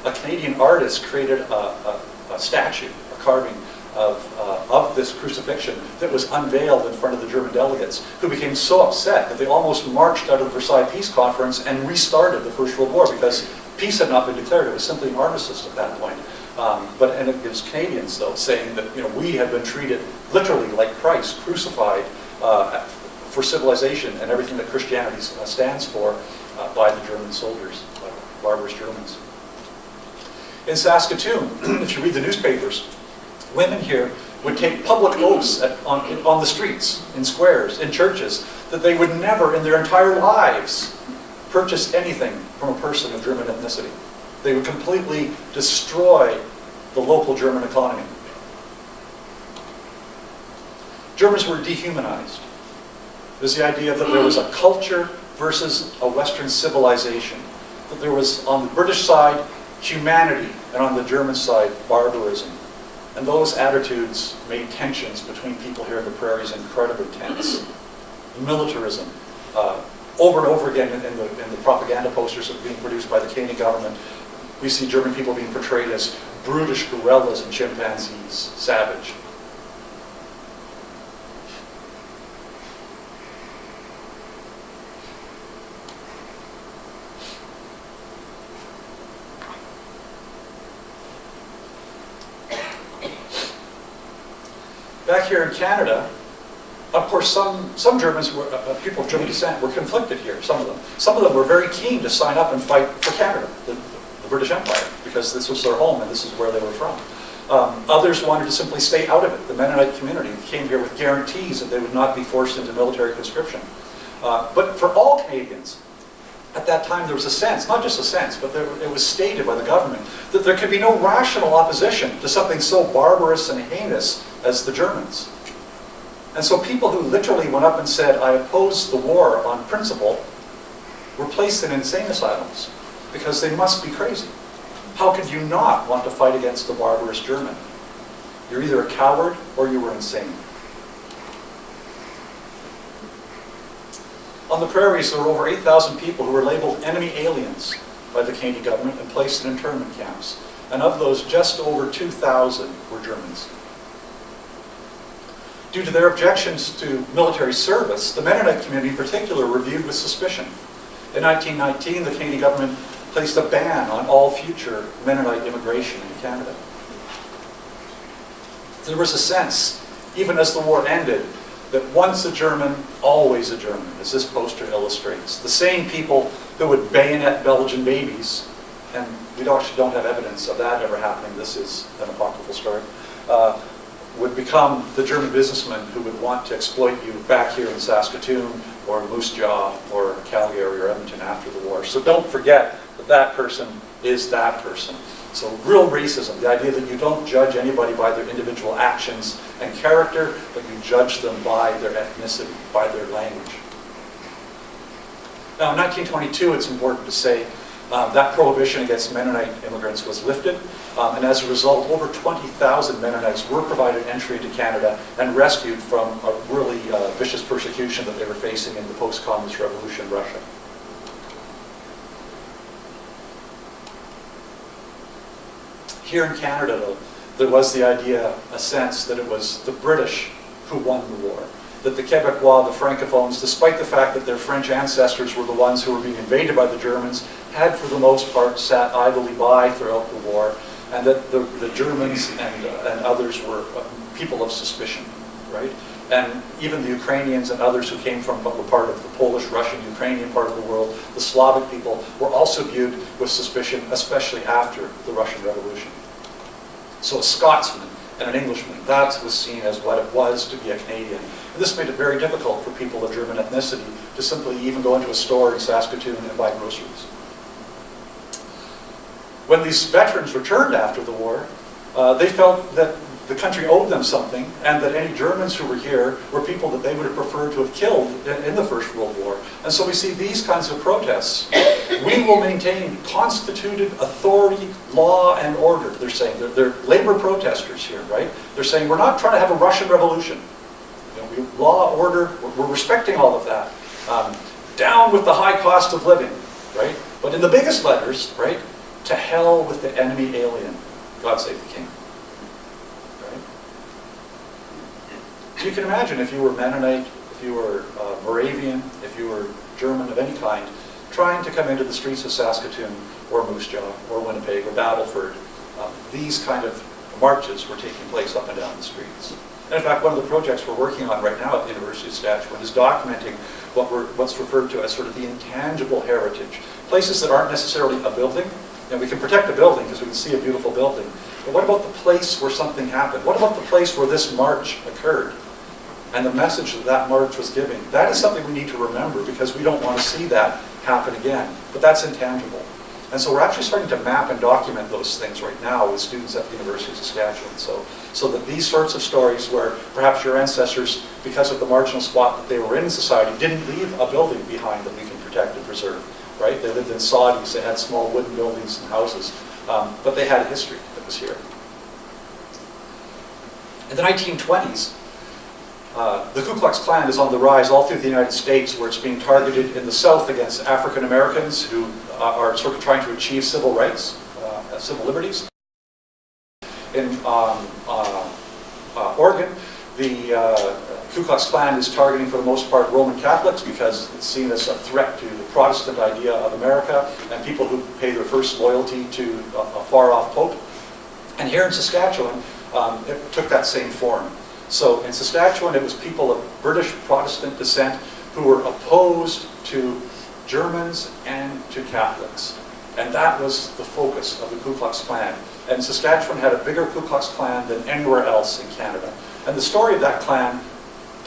a Canadian artist created a statue, a carving of this crucifixion that was unveiled in front of the German delegates, who became so upset that they almost marched out of the Versailles Peace Conference and restarted the First World War, because peace had not been declared. It was simply an armistice at that point. And it was Canadians, though, saying that we had been treated literally like Christ, crucified for civilization and everything that Christianity stands for by the German soldiers, barbarous Germans. In Saskatoon, if you read the newspapers, women here would take public oaths on the streets, in squares, in churches, that they would never in their entire lives purchase anything from a person of German ethnicity. They would completely destroy the local German economy. Germans were dehumanized. There's the idea that there was a culture versus a Western civilization. That there was, on the British side, humanity, and on the German side, barbarism. And those attitudes made tensions between people here in the prairies incredibly tense. Militarism. Over and over again in the propaganda posters that were being produced by the Canadian government, we see German people being portrayed as brutish gorillas and chimpanzees, savage. Back here in Canada, of course, some Germans, people of German descent, were conflicted here, some of them. Some of them were very keen to sign up and fight for Canada, the British Empire, because this was their home and this is where they were from. Others wanted to simply stay out of it. The Mennonite community came here with guarantees that they would not be forced into military conscription. But for all Canadians, at that time there was a sense, not just a sense, but it was stated by the government, that there could be no rational opposition to something so barbarous and heinous as the Germans. And so people who literally went up and said, I oppose the war on principle, were placed in insane asylums, because they must be crazy. How could you not want to fight against the barbarous German? You're either a coward or you were insane. On the prairies, there were over 8,000 people who were labeled enemy aliens by the Canadian government and placed in internment camps. And of those, just over 2,000 were Germans. Due to their objections to military service, the Mennonite community in particular were viewed with suspicion. In 1919, the Canadian government placed a ban on all future Mennonite immigration in Canada. There was a sense, even as the war ended, that once a German, always a German, as this poster illustrates. The same people who would bayonet Belgian babies, and we actually don't have evidence of that ever happening, this is an apocryphal story, would become the German businessmen who would want to exploit you back here in Saskatoon or Moose Jaw or Calgary or Edmonton after the war. So don't forget that that person is that person. So real racism, the idea that you don't judge anybody by their individual actions and character, but you judge them by their ethnicity, by their language. Now in 1922, it's important to say, that prohibition against Mennonite immigrants was lifted, and as a result, over 20,000 Mennonites were provided entry into Canada and rescued from a really vicious persecution that they were facing in the post-communist revolution Russia. Here in Canada, though, there was the idea, a sense, that it was the British who won the war. That the Quebecois, the Francophones, despite the fact that their French ancestors were the ones who were being invaded by the Germans, had for the most part sat idly by throughout the war, and that the Germans and others were people of suspicion, right? And even the Ukrainians and others who came from what were part of the Polish, Russian, Ukrainian part of the world, the Slavic people, were also viewed with suspicion, especially after the Russian Revolution. So a Scotsman and an Englishman, that was seen as what it was to be a Canadian. And this made it very difficult for people of German ethnicity to simply even go into a store in Saskatoon and buy groceries. When these veterans returned after the war, they felt that the country owed them something, and that any Germans who were here were people that they would have preferred to have killed in the First World War. And so we see these kinds of protests. We will maintain constituted authority, law, and order, they're saying. They're labor protesters here, right? They're saying, we're not trying to have a Russian revolution. You know, law, order, we're respecting all of that. Down with the high cost of living, right? But in the biggest letters, right? To hell with the enemy alien. God save the king. Right? So you can imagine if you were Mennonite, if you were Moravian, if you were German of any kind, trying to come into the streets of Saskatoon or Moose Jaw or Winnipeg or Battleford, these kind of marches were taking place up and down the streets. And in fact, one of the projects we're working on right now at the University of Saskatchewan is documenting what's referred to as sort of the intangible heritage. Places that aren't necessarily a building, and we can protect a building because we can see a beautiful building, but what about the place where something happened? What about the place where this march occurred? And the message that that march was giving. That is something we need to remember because we don't want to see that happen again. But that's intangible. And so we're actually starting to map and document those things right now with students at the University of Saskatchewan. So that these sorts of stories where perhaps your ancestors, because of the marginal spot that they were in society, didn't leave a building behind that we can protect and preserve, right? They lived in soddies, they had small wooden buildings and houses, but they had a history that was here. In the 1920s, the Ku Klux Klan is on the rise all through the United States, where it's being targeted in the South against African Americans who are sort of trying to achieve civil rights, civil liberties. In Oregon, the Ku Klux Klan is targeting, for the most part, Roman Catholics because it's seen as a threat to the Protestant idea of America and people who pay their first loyalty to a far-off pope. And here in Saskatchewan, it took that same form. So in Saskatchewan, it was people of British Protestant descent who were opposed to Germans and to Catholics. And that was the focus of the Ku Klux Klan. And Saskatchewan had a bigger Ku Klux Klan than anywhere else in Canada. And the story of that Klan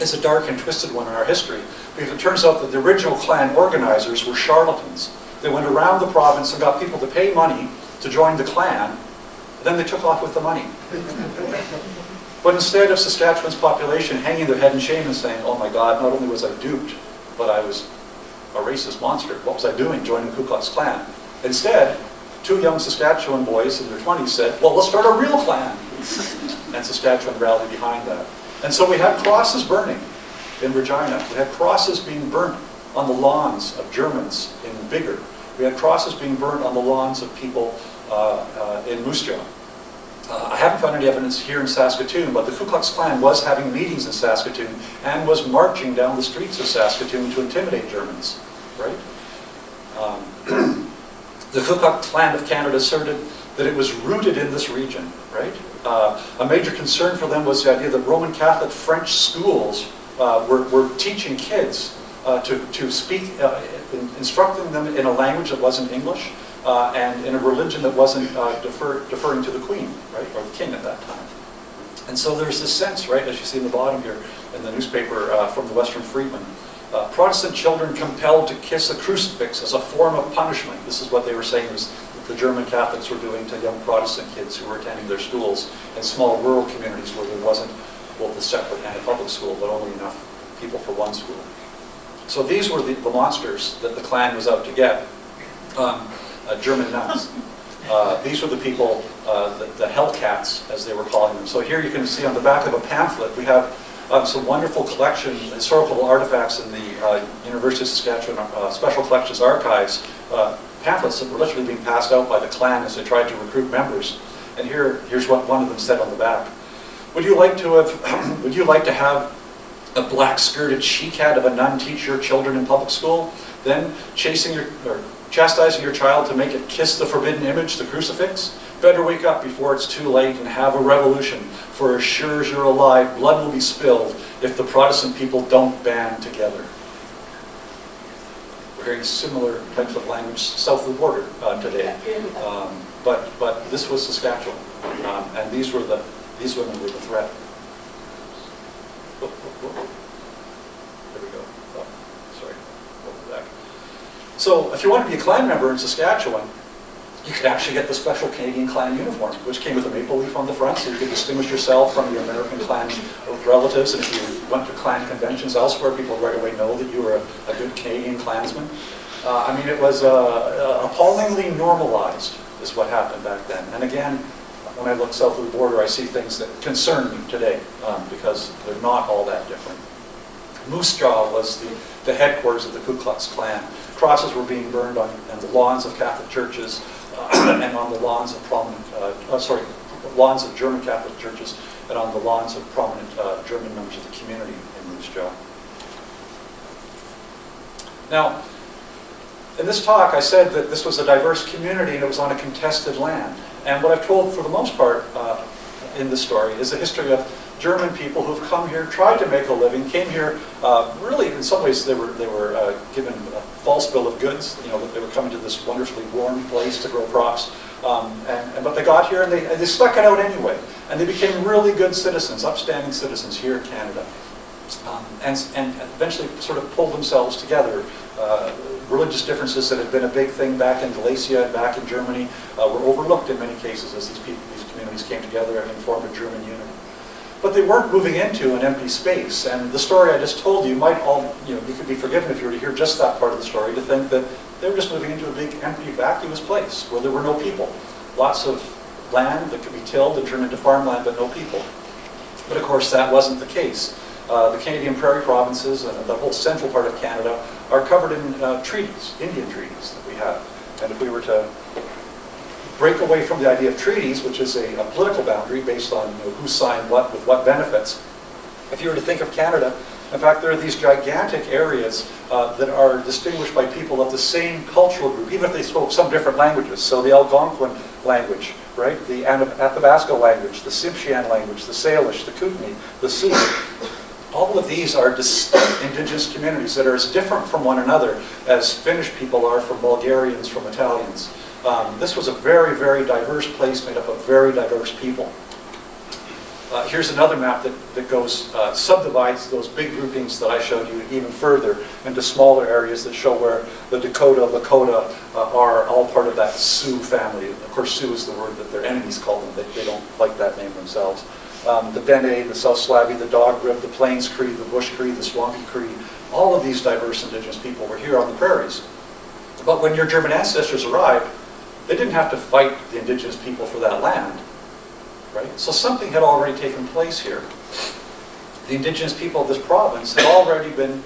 is a dark and twisted one in our history, because it turns out that the original Klan organizers were charlatans. They went around the province and got people to pay money to join the Klan, and then they took off with the money. But instead of Saskatchewan's population hanging their head in shame and saying, oh my God, not only was I duped, but I was a racist monster. What was I doing joining the Ku Klux Klan? Instead, two young Saskatchewan boys in their 20s said, well, let's start a real Klan. And Saskatchewan rallied behind that. And so we had crosses burning in Regina. We had crosses being burnt on the lawns of Germans in Biggar. We had crosses being burnt on the lawns of people in Moose Jaw. I haven't found any evidence here in Saskatoon, but the Ku Klux Klan was having meetings in Saskatoon and was marching down the streets of Saskatoon to intimidate Germans, right? The Ku Klux Klan of Canada asserted that it was rooted in this region, right? A major concern for them was the idea that Roman Catholic French schools were teaching kids to speak, instructing them in a language that wasn't English, and in a religion that wasn't deferring to the Queen, right, or the King at that time. And so there's this sense, right, as you see in the bottom here, in the newspaper from the Western Freedman, Protestant children compelled to kiss a crucifix as a form of punishment. This is what they were saying was the German Catholics were doing to young Protestant kids who were attending their schools in small rural communities where there wasn't both a separate and a public school, but only enough people for one school. So these were the monsters that the Klan was out to get. German nuns. These were the people, the Hellcats, as they were calling them. So here you can see on the back of a pamphlet, we have some wonderful collection, historical artifacts in the University of Saskatchewan Special Collections Archives, pamphlets that were literally being passed out by the Klan as they tried to recruit members. And here's what one of them said on the back. Would you like to have a black-skirted she-cat of a nun teach your children in public school? Then chastising your child to make it kiss the forbidden image, the crucifix? Better wake up before it's too late and have a revolution, for as sure as you're alive, blood will be spilled if the Protestant people don't band together. We're hearing similar types of language south of the border today. But this was Saskatchewan, and these women were the threat. There we go. Oh, sorry. Over back. So if you wanted to be a Klan member in Saskatchewan, you could actually get the special Canadian Klan uniform, which came with a maple leaf on the front, so you could distinguish yourself from your American Klan relatives. And if you went to Klan conventions elsewhere, people would right away know that you were a good Canadian Klansman. I mean, it was appallingly normalized, is what happened back then. And again, when I look south of the border, I see things that concern me today, because they're not all that different. Moose Jaw was the headquarters of the Ku Klux Klan. Crosses were being burned on the lawns of Catholic churches and on the lawns of lawns of German Catholic churches and on the lawns of prominent German members of the community in Moose Jaw. Now, in this talk, I said that this was a diverse community and it was on a contested land. And what I've told, for the most part, in this story is the history of German people who've come here, tried to make a living, came here. Really, in some ways, they were given a false bill of goods. You know, that they were coming to this wonderfully warm place to grow crops. But they got here and they stuck it out anyway. And they became really good citizens, upstanding citizens here in Canada. And eventually sort of pulled themselves together. Religious differences that had been a big thing back in Galicia and back in Germany were overlooked in many cases as these communities came together and formed a German unity. But they weren't moving into an empty space. And the story I just told you might all, you could be forgiven if you were to hear just that part of the story, to think that they were just moving into a big, empty, vacuous place where there were no people. Lots of land that could be tilled and turned into farmland, but no people. But of course, that wasn't the case. The Canadian Prairie provinces and the whole central part of Canada are covered in treaties, Indian treaties that we have. And if we were to break away from the idea of treaties, which is a political boundary based on who signed what with what benefits, if you were to think of Canada, in fact, there are these gigantic areas that are distinguished by people of the same cultural group, even if they spoke some different languages. So the Algonquin language, right? The Athabasca language, the Tsimshian language, the Salish, the Kootenai, the Sioux. All of these are distinct indigenous communities that are as different from one another as Finnish people are from Bulgarians, from Italians. This was a very, very diverse place made up of very diverse people. Here's another map that goes, subdivides those big groupings that I showed you even further into smaller areas that show where the Dakota, Lakota are all part of that Sioux family. Of course, Sioux is the word that their enemies call them. They don't like that name themselves. The Dene, the South Slavey, the Dog Rib, the Plains Cree, the Bush Cree, the Swampy Cree, all of these diverse indigenous people were here on the prairies. But when your German ancestors arrived, they didn't have to fight the indigenous people for that land, right? So something had already taken place here. The indigenous people of this province had already been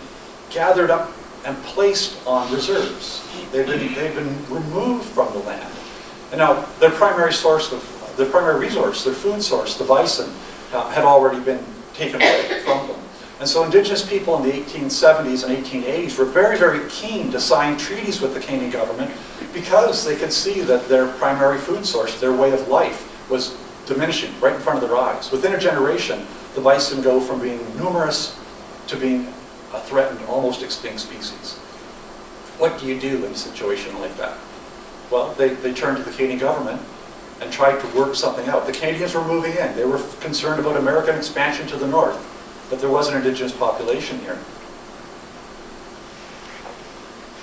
gathered up and placed on reserves. They've been removed from the land. And now their primary resource, their food source, the bison, had already been taken away from them. And so indigenous people in the 1870s and 1880s were very, very keen to sign treaties with the Canadian government because they could see that their primary food source, their way of life, was diminishing right in front of their eyes. Within a generation, the bison go from being numerous to being a threatened, almost extinct species. What do you do in a situation like that? Well, they turned to the Canadian government and tried to work something out. The Canadians were moving in. They were concerned about American expansion to the north, but there was an indigenous population here.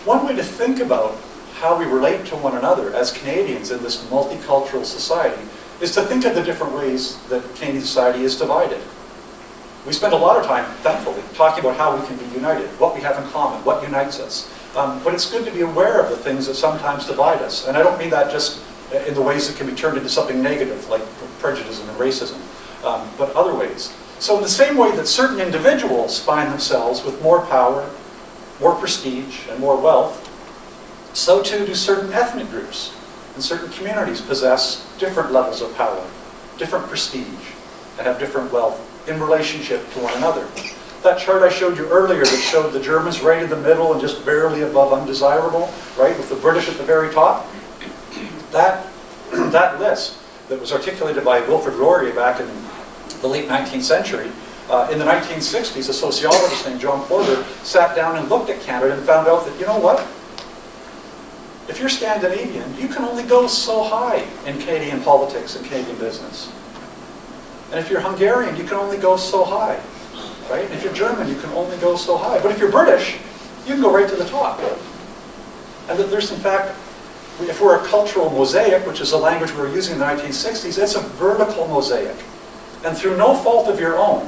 One way to think about how we relate to one another as Canadians in this multicultural society is to think of the different ways that Canadian society is divided. We spend a lot of time, thankfully, talking about how we can be united, what we have in common, what unites us. But it's good to be aware of the things that sometimes divide us. And I don't mean that just in the ways that can be turned into something negative, like prejudice and racism, but other ways. So in the same way that certain individuals find themselves with more power, more prestige, and more wealth, so too do certain ethnic groups and certain communities possess different levels of power, different prestige, and have different wealth in relationship to one another. That chart I showed you earlier that showed the Germans right in the middle and just barely above undesirable, right, with the British at the very top, that list that was articulated by Wilfrid Laurier back in the late 19th century, in the 1960s, a sociologist named John Porter sat down and looked at Canada and found out that, you know what? If you're Scandinavian, you can only go so high in Canadian politics and Canadian business. And if you're Hungarian, you can only go so high, right? And if you're German, you can only go so high. But if you're British, you can go right to the top. And that there's, in fact, if we're a cultural mosaic, which is a language we were using in the 1960s, it's a vertical mosaic. And through no fault of your own,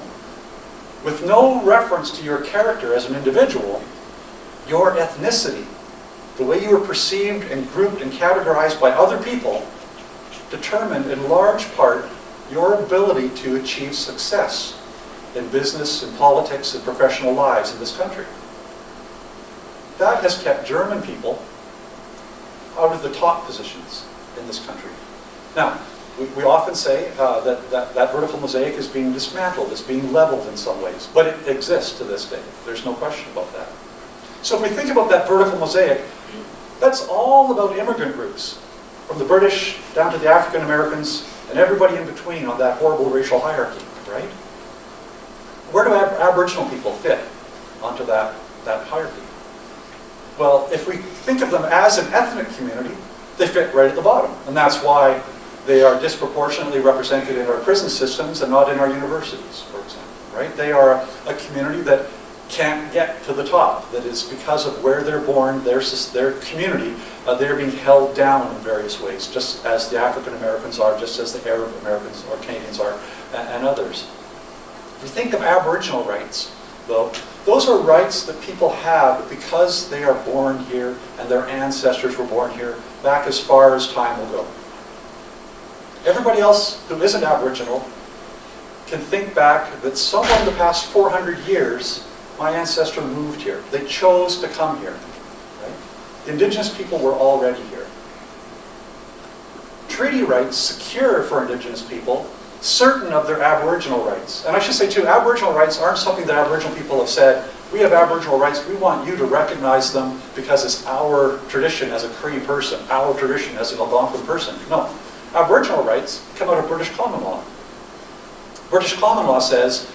with no reference to your character as an individual, your ethnicity, the way you were perceived and grouped and categorized by other people, determined in large part your ability to achieve success in business, in politics, in professional lives in this country. That has kept German people out of the top positions in this country. Now, we often say that vertical mosaic is being dismantled, it's being leveled in some ways, but it exists to this day. There's no question about that. So if we think about that vertical mosaic, that's all about immigrant groups, from the British down to the African Americans and everybody in between on that horrible racial hierarchy, right? Where do Aboriginal people fit onto that hierarchy? Well, if we think of them as an ethnic community, they fit right at the bottom. And that's why they are disproportionately represented in our prison systems and not in our universities, for example, right? They are a community that can't get to the top. That is because of where they're born, their community, they're being held down in various ways, just as the African Americans are, just as the Arab Americans or Canadians are, and others. If you think of Aboriginal rights, though, those are rights that people have because they are born here and their ancestors were born here back as far as time will go. Everybody else who isn't Aboriginal can think back that somewhere in the past 400 years, my ancestor moved here. They chose to come here. Right? The Indigenous people were already here. Treaty rights secure for Indigenous people certain of their Aboriginal rights. And I should say too, Aboriginal rights aren't something that Aboriginal people have said, we have Aboriginal rights, we want you to recognize them because it's our tradition as a Cree person, our tradition as an Algonquin person. No. Aboriginal rights come out of British common law. British common law says,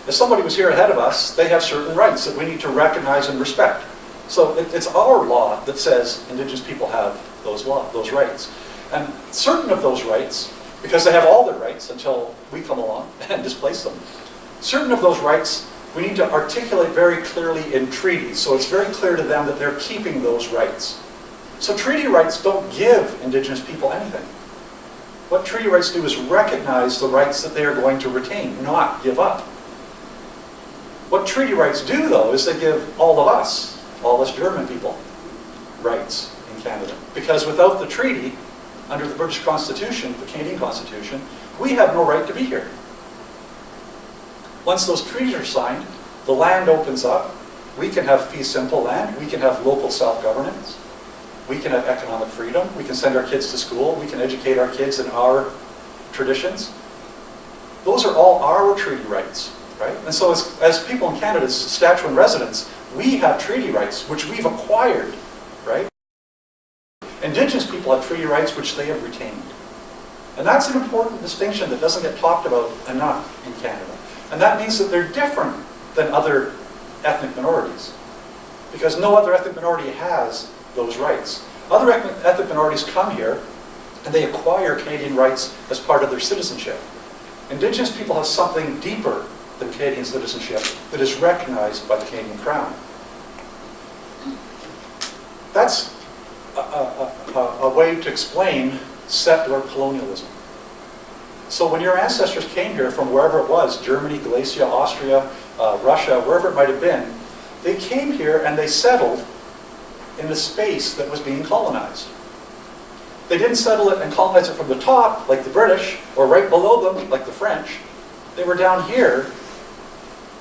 if somebody was here ahead of us, they have certain rights that we need to recognize and respect. So it's our law that says Indigenous people have those rights. And certain of those rights, because they have all their rights until we come along and displace them, certain of those rights we need to articulate very clearly in treaties, so it's very clear to them that they're keeping those rights. So treaty rights don't give Indigenous people anything. What treaty rights do is recognize the rights that they are going to retain, not give up. What treaty rights do, though, is they give all us German people, rights in Canada. Because without the treaty, under the British Constitution, the Canadian Constitution, we have no right to be here. Once those treaties are signed, the land opens up. We can have fee simple land. We can have local self-governance. We can have economic freedom. We can send our kids to school. We can educate our kids in our traditions. Those are all our treaty rights, right? And so as people in Canada, as Saskatchewan residents, we have treaty rights, which we've acquired, right? Indigenous people have treaty rights which they have retained. And that's an important distinction that doesn't get talked about enough in Canada. And that means that they're different than other ethnic minorities. Because no other ethnic minority has those rights. Other ethnic minorities come here and they acquire Canadian rights as part of their citizenship. Indigenous people have something deeper than Canadian citizenship that is recognized by the Canadian Crown. That's a way to explain settler colonialism. So when your ancestors came here from wherever it was, Germany, Galicia, Austria, Russia, wherever it might have been, they came here and they settled in a space that was being colonized. They didn't settle it and colonize it from the top, like the British, or right below them, like the French. They were down here,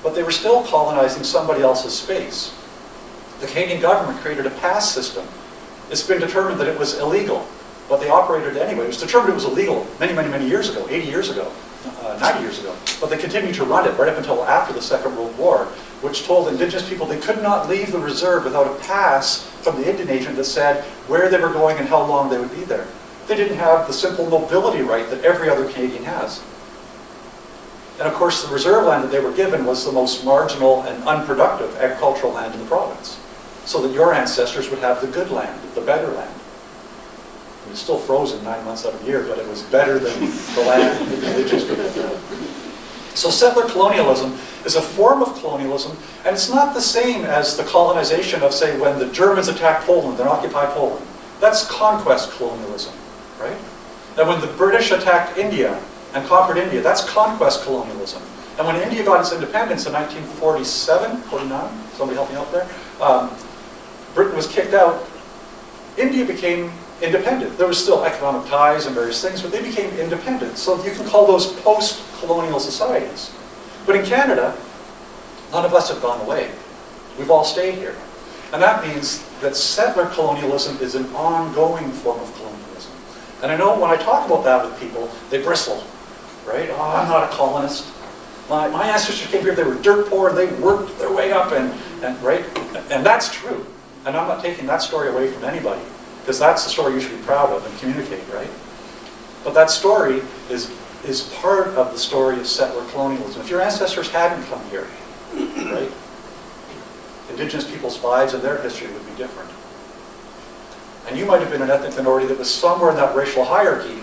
but they were still colonizing somebody else's space. The Canadian government created a pass system. It's been determined that it was illegal, but they operated it anyway. It was determined it was illegal many, many, many years ago, 80 years ago, 90 years ago. But they continued to run it right up until after the Second World War, which told Indigenous people they could not leave the reserve without a pass from the Indian agent that said where they were going and how long they would be there. They didn't have the simple mobility right that every other Canadian has. And of course, the reserve land that they were given was the most marginal and unproductive agricultural land in the province, so that your ancestors would have the good land, the better land. It was still frozen 9 months out of the year, but it was better than the land that the Indigenous people had. So settler colonialism is a form of colonialism, and it's not the same as the colonization of, say, when the Germans attacked Poland and occupied Poland. That's conquest colonialism, right? And when the British attacked India and conquered India, that's conquest colonialism. And when India got its independence in 1947, 49, somebody help me out there, Britain was kicked out, India became independent. There was still economic ties and various things, but they became independent. So you can call those post-colonial societies. But in Canada, none of us have gone away. We've all stayed here. And that means that settler colonialism is an ongoing form of colonialism. And I know when I talk about that with people, they bristle, right? Oh, I'm not a colonist. My ancestors came here, they were dirt poor, they worked their way up, and right? And that's true. And I'm not taking that story away from anybody, because that's the story you should be proud of and communicate, right? But that story is part of the story of settler colonialism. If your ancestors hadn't come here, right, Indigenous people's lives and their history would be different. And you might have been an ethnic minority that was somewhere in that racial hierarchy,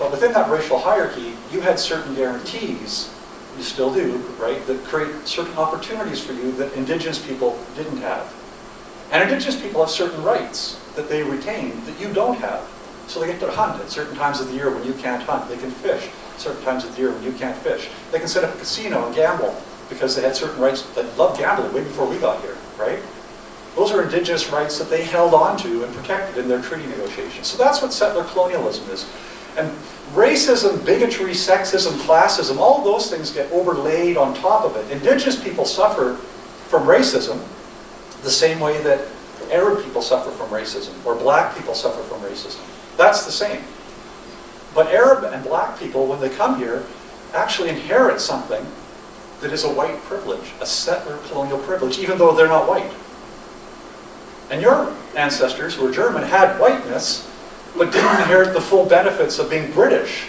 but within that racial hierarchy, you had certain guarantees, you still do, right, that create certain opportunities for you that Indigenous people didn't have. And Indigenous people have certain rights that they retain that you don't have. So they get to hunt at certain times of the year when you can't hunt. They can fish certain times of the year when you can't fish. They can set up a casino and gamble because they had certain rights that loved gambling way before we got here, right? Those are Indigenous rights that they held on to and protected in their treaty negotiations. So that's what settler colonialism is. And racism, bigotry, sexism, classism, all those things get overlaid on top of it. Indigenous people suffer from racism the same way that Arab people suffer from racism, or black people suffer from racism. That's the same. But Arab and black people, when they come here, actually inherit something that is a white privilege, a settler colonial privilege, even though they're not white. And your ancestors, who were German, had whiteness, but didn't inherit the full benefits of being British.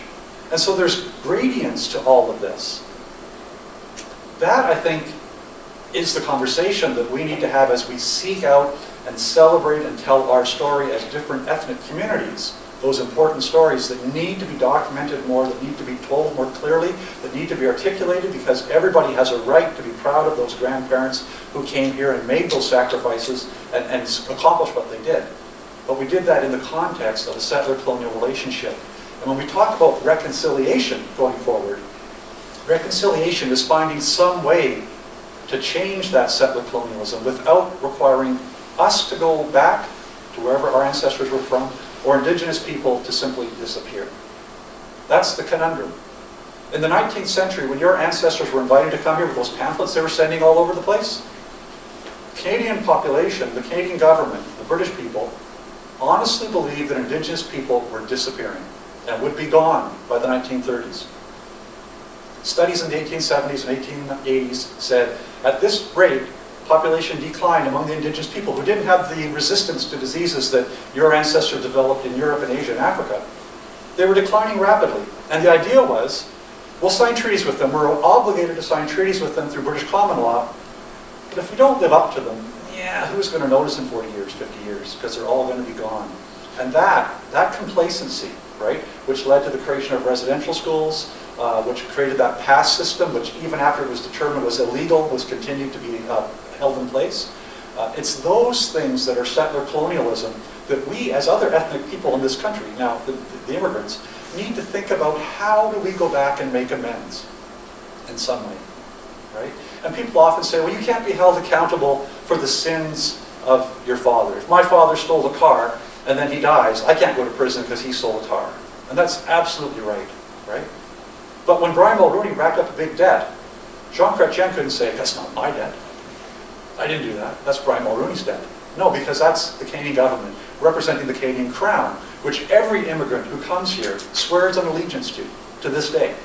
And so there's gradients to all of this. That, I think, is the conversation that we need to have as we seek out and celebrate and tell our story as different ethnic communities. Those important stories that need to be documented more, that need to be told more clearly, that need to be articulated, because everybody has a right to be proud of those grandparents who came here and made those sacrifices and accomplished what they did. But we did that in the context of a settler-colonial relationship. And when we talk about reconciliation going forward, reconciliation is finding some way to change that settler colonialism without requiring us to go back to wherever our ancestors were from, or Indigenous people to simply disappear. That's the conundrum. In the 19th century, when your ancestors were invited to come here with those pamphlets they were sending all over the place, the Canadian population, the Canadian government, the British people, honestly believed that Indigenous people were disappearing and would be gone by the 1930s. Studies in the 1870s and 1880s said, at this rate, population decline among the Indigenous people who didn't have the resistance to diseases that your ancestors developed in Europe and Asia and Africa. They were declining rapidly. And the idea was, we'll sign treaties with them. We're obligated to sign treaties with them through British common law. But if we don't live up to them, who's going to notice in 40 years, 50 years? Because they're all going to be gone. And that complacency, right, which led to the creation of residential schools, which created that pass system, which even after it was determined was illegal, was continued to be held in place. It's those things that are settler colonialism that we, as other ethnic people in this country, now the immigrants, need to think about how do we go back and make amends in some way, right? And people often say, well, you can't be held accountable for the sins of your father. If my father stole a car and then he dies, I can't go to prison because he stole a car. And that's absolutely right, right? But when Brian Mulroney racked up a big debt, Jean Chrétien couldn't say, that's not my debt. I didn't do that. That's Brian Mulroney's debt. No, because that's the Canadian government representing the Canadian Crown, which every immigrant who comes here swears an allegiance to this day.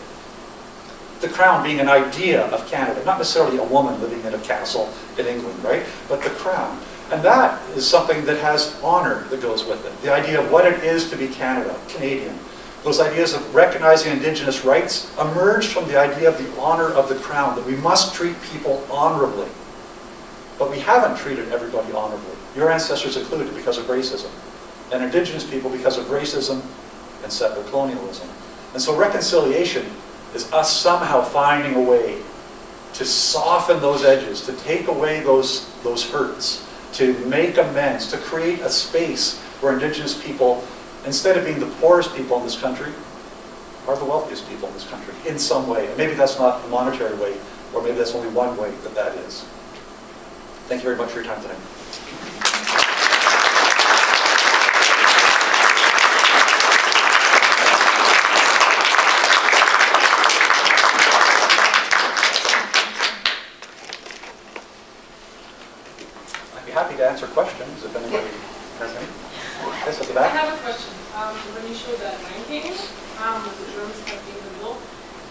The Crown being an idea of Canada, not necessarily a woman living in a castle in England, right? But the Crown. And that is something that has honor that goes with it. The idea of what it is to be Canada, Canadian. Those ideas of recognizing Indigenous rights emerged from the idea of the honor of the Crown, that we must treat people honorably. But we haven't treated everybody honorably. Your ancestors included because of racism. And Indigenous people because of racism and settler colonialism. And so reconciliation is us somehow finding a way to soften those edges, to take away those hurts, to make amends, to create a space where Indigenous people, instead of being the poorest people in this country, are the wealthiest people in this country in some way. And maybe that's not a monetary way, or maybe that's only one way that is. Thank you very much for your time today. happy to answer questions if anybody has any. Yes, at the back. I have a question. When you showed that ranking, with the Germans kind of being in the middle,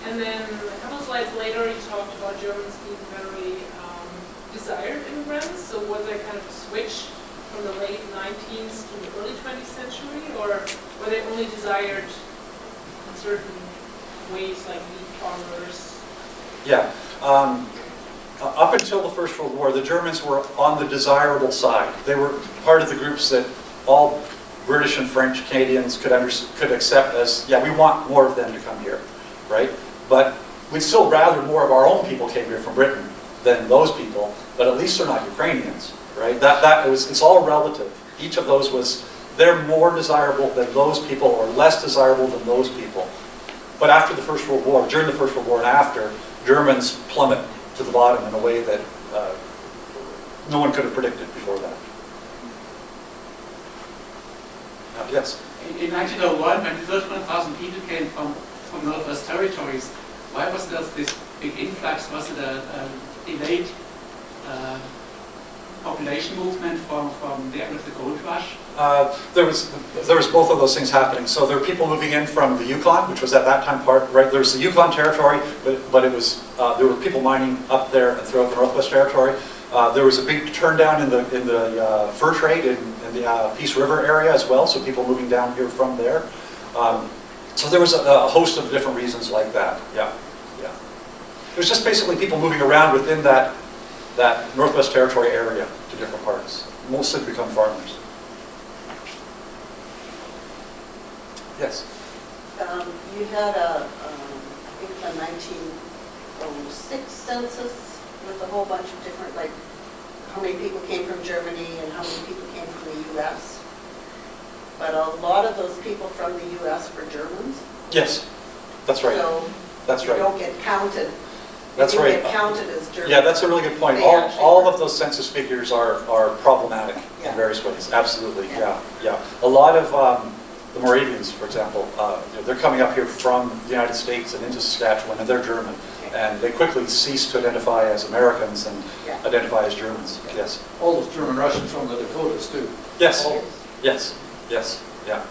and then a couple of slides later you talked about Germans being very desired immigrants, so was there kind of a switch from the late 19th to the early 20th century, or were they only desired in certain ways, like wheat farmers? Yeah. Up until the First World War, the Germans were on the desirable side. They were part of the groups that all British and French Canadians could accept as, yeah, we want more of them to come here, right? But we'd still rather more of our own people came here from Britain than those people, but at least they're not Ukrainians, right? It's all relative. Each of those they're more desirable than those people or less desirable than those people. But after the First World War, during the First World War and after, Germans plummet to the bottom in a way that no one could have predicted before that. Yes? In 1901, when 31,000 people came from Northwest Territories, why was there this big influx? Was it a delayed population movement from the end of the gold rush? There was both of those things happening. So there were people moving in from the Yukon, which was at that time right. There was the Yukon Territory, but it was there were people mining up there and throughout the Northwest Territory. There was a big turn down in the fur trade in the Peace River area as well. So people moving down here from there. So there was a host of different reasons like that. Yeah. It was just basically people moving around within that Northwest Territory area to different parts, mostly to become farmers. Yes? You had I think a 1906 census with a whole bunch of different, like, how many people came from Germany and how many people came from the U.S. But a lot of those people from the U.S. were Germans. Yes, that's right. So that's you right. don't get counted. That's you right. Get counted as German. Yeah, that's a really good point. All of those census figures are problematic in various ways. Absolutely. Yeah. A lot of the Moravians, for example, they're coming up here from the United States and into Saskatchewan, and they're German, and they quickly cease to identify as Americans and identify as Germans. Yes. All those German Russians from the Dakotas too. Yes. Yes. Yeah.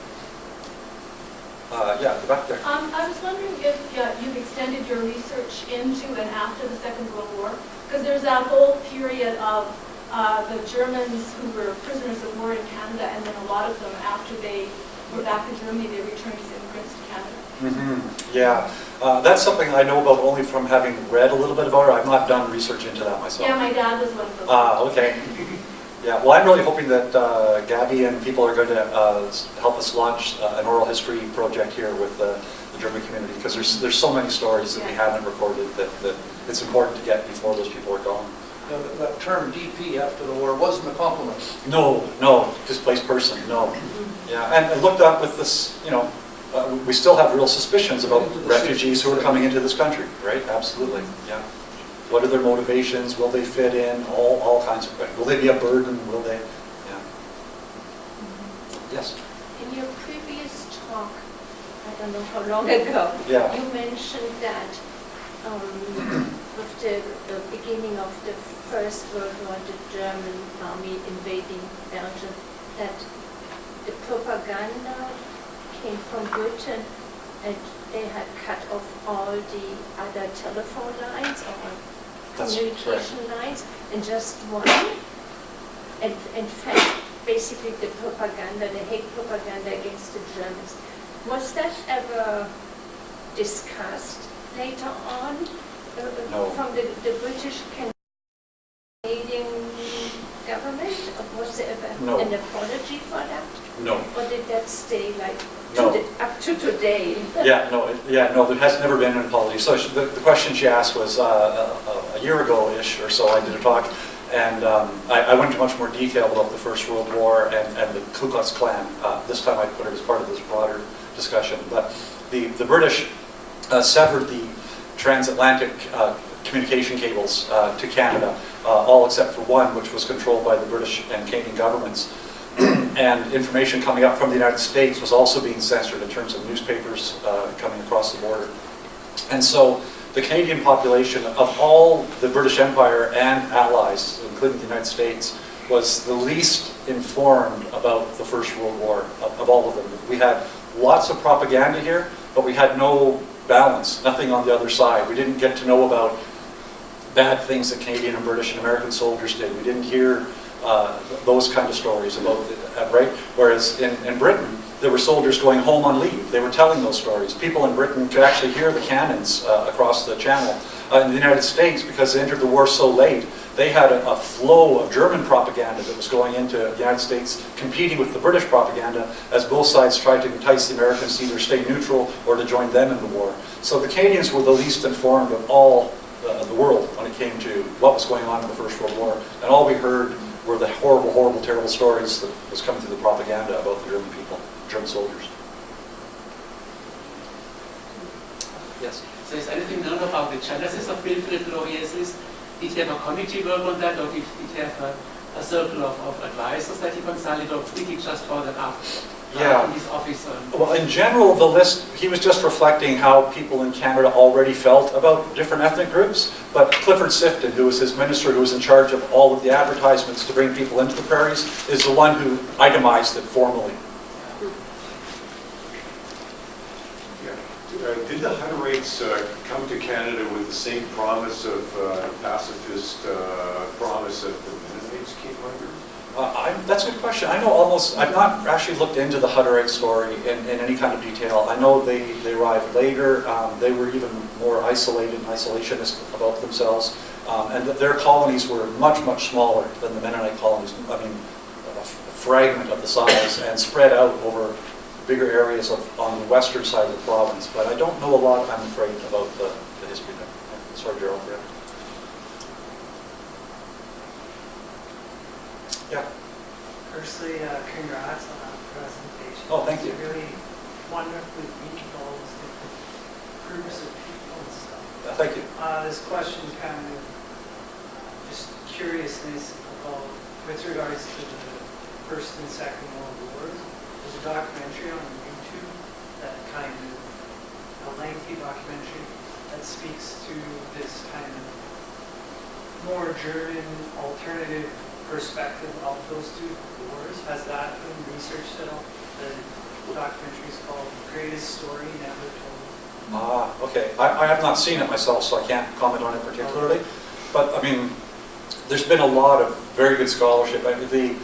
Yeah, the back there. I was wondering if you've extended your research into and after the Second World War, because there's that whole period of the Germans who were prisoners of war in Canada, and then a lot of them, after they were back in Germany, they returned as immigrants to Canada. Mm-hmm. Yeah, that's something I know about only from having read a little bit about it. I've not done research into that myself. Yeah, my dad was one of those. Okay. Yeah, well, I'm really hoping that Gabby and people are going to help us launch an oral history project here with the German community, because there's so many stories that we haven't recorded that it's important to get before those people are gone. Now, that term DP after the war wasn't a compliment. No, displaced person, no. Yeah, and looked up with this, we still have real suspicions about refugees who are coming into this country, right? Absolutely, yeah. What are their motivations? Will they fit in? All kinds of things. Will they be a burden? Will they? Yeah. Yes? In your previous talk, I don't know how long ago, you mentioned that with the beginning of the First World War, the German army invading Belgium, that the propaganda came from Britain and they had cut off all the other telephone lines or communication lines, and just one, and in fact, basically the propaganda, the hate propaganda against the Germans. Was that ever discussed later on from the British Canadian government? Or was there ever an apology for that? No. Or did that stay like up to today? No, there has never been an apology. So the question she asked was a year ago-ish or so, I did a talk, and I went into much more detail about the First World War and the Ku Klux Klan. This time I put it as part of this broader discussion. But the British severed the transatlantic communication cables to Canada, all except for one, which was controlled by the British and Canadian governments. And information coming up from the United States was also being censored in terms of newspapers coming across the border. And so the Canadian population of all the British Empire and allies, including the United States, was the least informed about the First World War of all of them. We had lots of propaganda here, but we had no balance, nothing on the other side. We didn't get to know about bad things that Canadian and British and American soldiers did. We didn't hear those kind of stories about, right? Whereas in Britain, there were soldiers going home on leave. They were telling those stories. People in Britain could actually hear the cannons across the channel. In the United States, because they entered the war so late, they had a flow of German propaganda that was going into the United States, competing with the British propaganda, as both sides tried to entice the Americans to either stay neutral or to join them in the war. So the Canadians were the least informed of all the world when it came to what was going on in the First World War. And all we heard were the horrible, horrible, terrible stories that was coming through the propaganda about the German people, German soldiers. Yes? So is anything known about the genesis of Wilfrid Laurier's list? Did he have a committee work on that, or did he have a circle of advisors that he consulted, or did he just draw that up in his office? Well, in general, the list, he was just reflecting how people in Canada already felt about different ethnic groups. But Clifford Sifton, who was his minister, who was in charge of all of the advertisements to bring people into the prairies, is the one who itemized it formally. Did the Hutterites come to Canada with the same promise of pacifist promise that the Mennonites came under? That's a good question. I know I've not actually looked into the Hutterite story in any kind of detail. I know they arrived later. They were even more isolated and isolationist about themselves. And that their colonies were much, much smaller than the Mennonite colonies. I mean, a fragment of the size and spread out over bigger areas on the western side of the province, but I don't know a lot, I'm afraid, about the history there. Yeah. Sorry, Gerald. Yeah. Firstly, congrats on that presentation. Oh, thank you. It's really wonderfully meeting all those different groups of people and stuff. Thank you. This question kind of just curiousness about, with regards to the First and Second World Wars. There's a documentary on YouTube that kind of, a lengthy documentary that speaks to this kind of more German alternative perspective of those two wars. Has that been researched at all? The documentary is called Greatest Story Never Told. Okay. I have not seen it myself, so I can't comment on it particularly. But, I mean, there's been a lot of very good scholarship. I mean,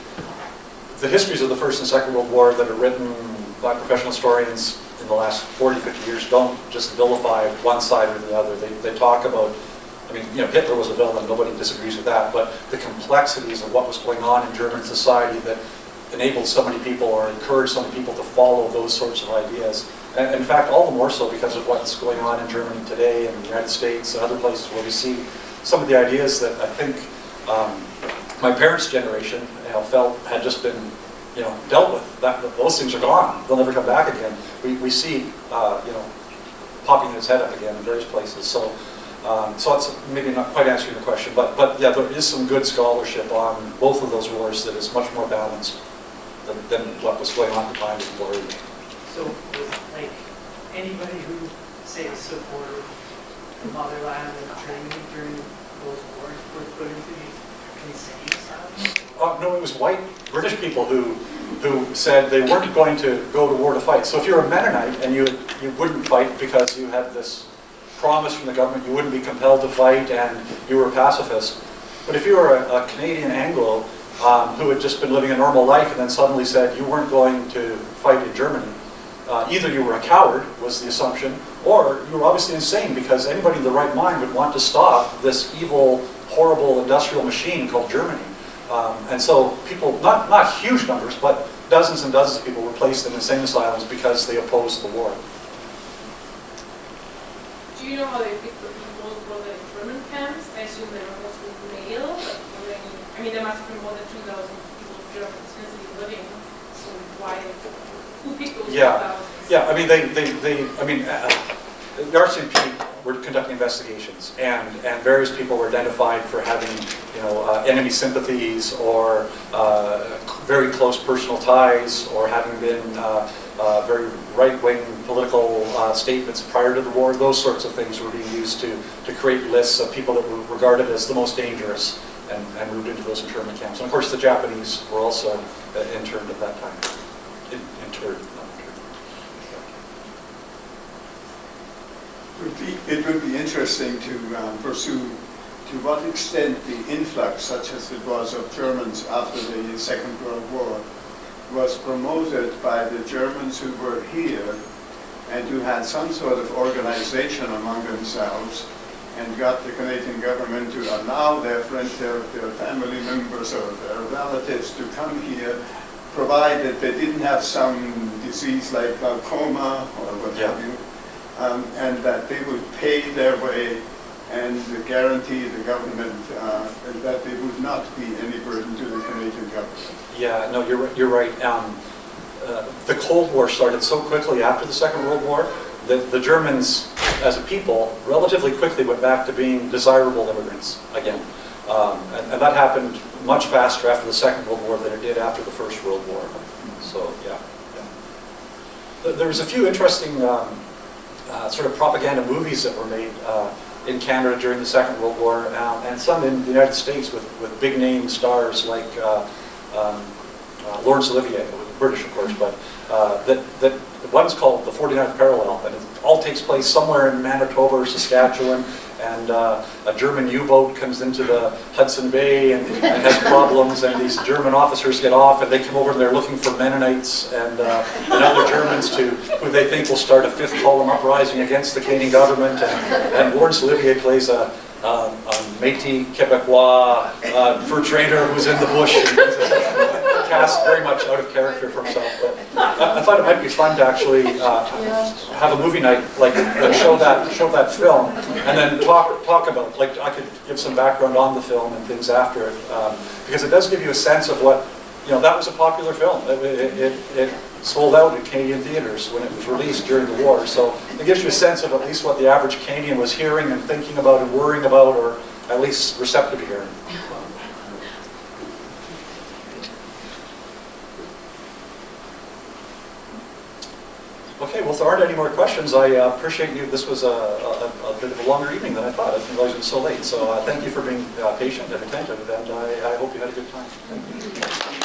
the histories of the First and Second World War that are written by professional historians in the last 40, 50 years don't just vilify one side or the other. They talk about, I mean, you know, Hitler was a villain, nobody disagrees with that, but the complexities of what was going on in German society that enabled so many people or encouraged so many people to follow those sorts of ideas. And in fact, all the more so because of what's going on in Germany today and the United States and other places where we see some of the ideas that I think my parents' generation, felt had just been, dealt with. Those things are gone. They'll never come back again. We see, popping its head up again in various places. So it's maybe not quite answering the question, but yeah, there is some good scholarship on both of those wars that is much more balanced than what was going on at the time of war. So, was like anybody who, say, supported the motherland of Germany during those wars were put into these insane asylums? No, it was white British people who said they weren't going to go to war to fight. So if you're a Mennonite and you wouldn't fight because you had this promise from the government, you wouldn't be compelled to fight and you were a pacifist. But if you were a Canadian Anglo who had just been living a normal life and then suddenly said you weren't going to fight in Germany, either you were a coward, was the assumption, or you were obviously insane because anybody in the right mind would want to stop this evil, horrible industrial machine called Germany. And so people, not huge numbers, but dozens and dozens of people were placed in insane asylums because they opposed the war. Do you know how they picked the people for the internment camps? I assume they were mostly male, but there must have been more than 2,000 people of German ethnicity living, so who picked those 2,000? Yeah, the RCMP were conducting investigations, and various people were identified for having, enemy sympathies or very close personal ties, or having been very right-wing political statements prior to the war. Those sorts of things were being used to create lists of people that were regarded as the most dangerous and moved into those internment camps. And of course, the Japanese were also interned at that time. Interred, not interned. It would be interesting to pursue to what extent the influx, such as it was of Germans after the Second World War, was promoted by the Germans who were here and who had some sort of organization among themselves and got the Canadian government to allow their friends, their family members or their relatives to come here, provided they didn't have some disease like glaucoma or what have you, and that they would pay their way and guarantee the government that there would not be any burden to the Canadian government. Yeah, no, you're right. The Cold War started so quickly after the Second World War that the Germans, as a people, relatively quickly went back to being desirable immigrants again. And that happened much faster after the Second World War than it did after the First World War. So, yeah. There was a few interesting sort of propaganda movies that were made in Canada during the Second World War, and some in the United States with big name stars like Laurence Olivier, British of course, but that one's called The 49th Parallel, and it all takes place somewhere in Manitoba or Saskatchewan, and a German U-boat comes into the Hudson Bay and has problems, and these German officers get off, and they come over and they're looking for Mennonites and other Germans who they think will start a fifth column uprising against the Canadian government, and Laurence Olivier plays a Métis Québécois fur trader who's in the bush. Cast very much out of character for himself. But I thought it might be fun to actually have a movie night, like show that film, and then talk about, like, I could give some background on the film and things after it, because it does give you a sense of what, that was a popular film. It sold out in Canadian theaters when it was released during the war, so it gives you a sense of at least what the average Canadian was hearing and thinking about and worrying about, or at least receptive to hearing. Okay, well, if there aren't any more questions, I appreciate you. This was a bit of a longer evening than I thought. I didn't realize it was so late. So thank you for being patient and attentive, and I hope you had a good time. Thank you.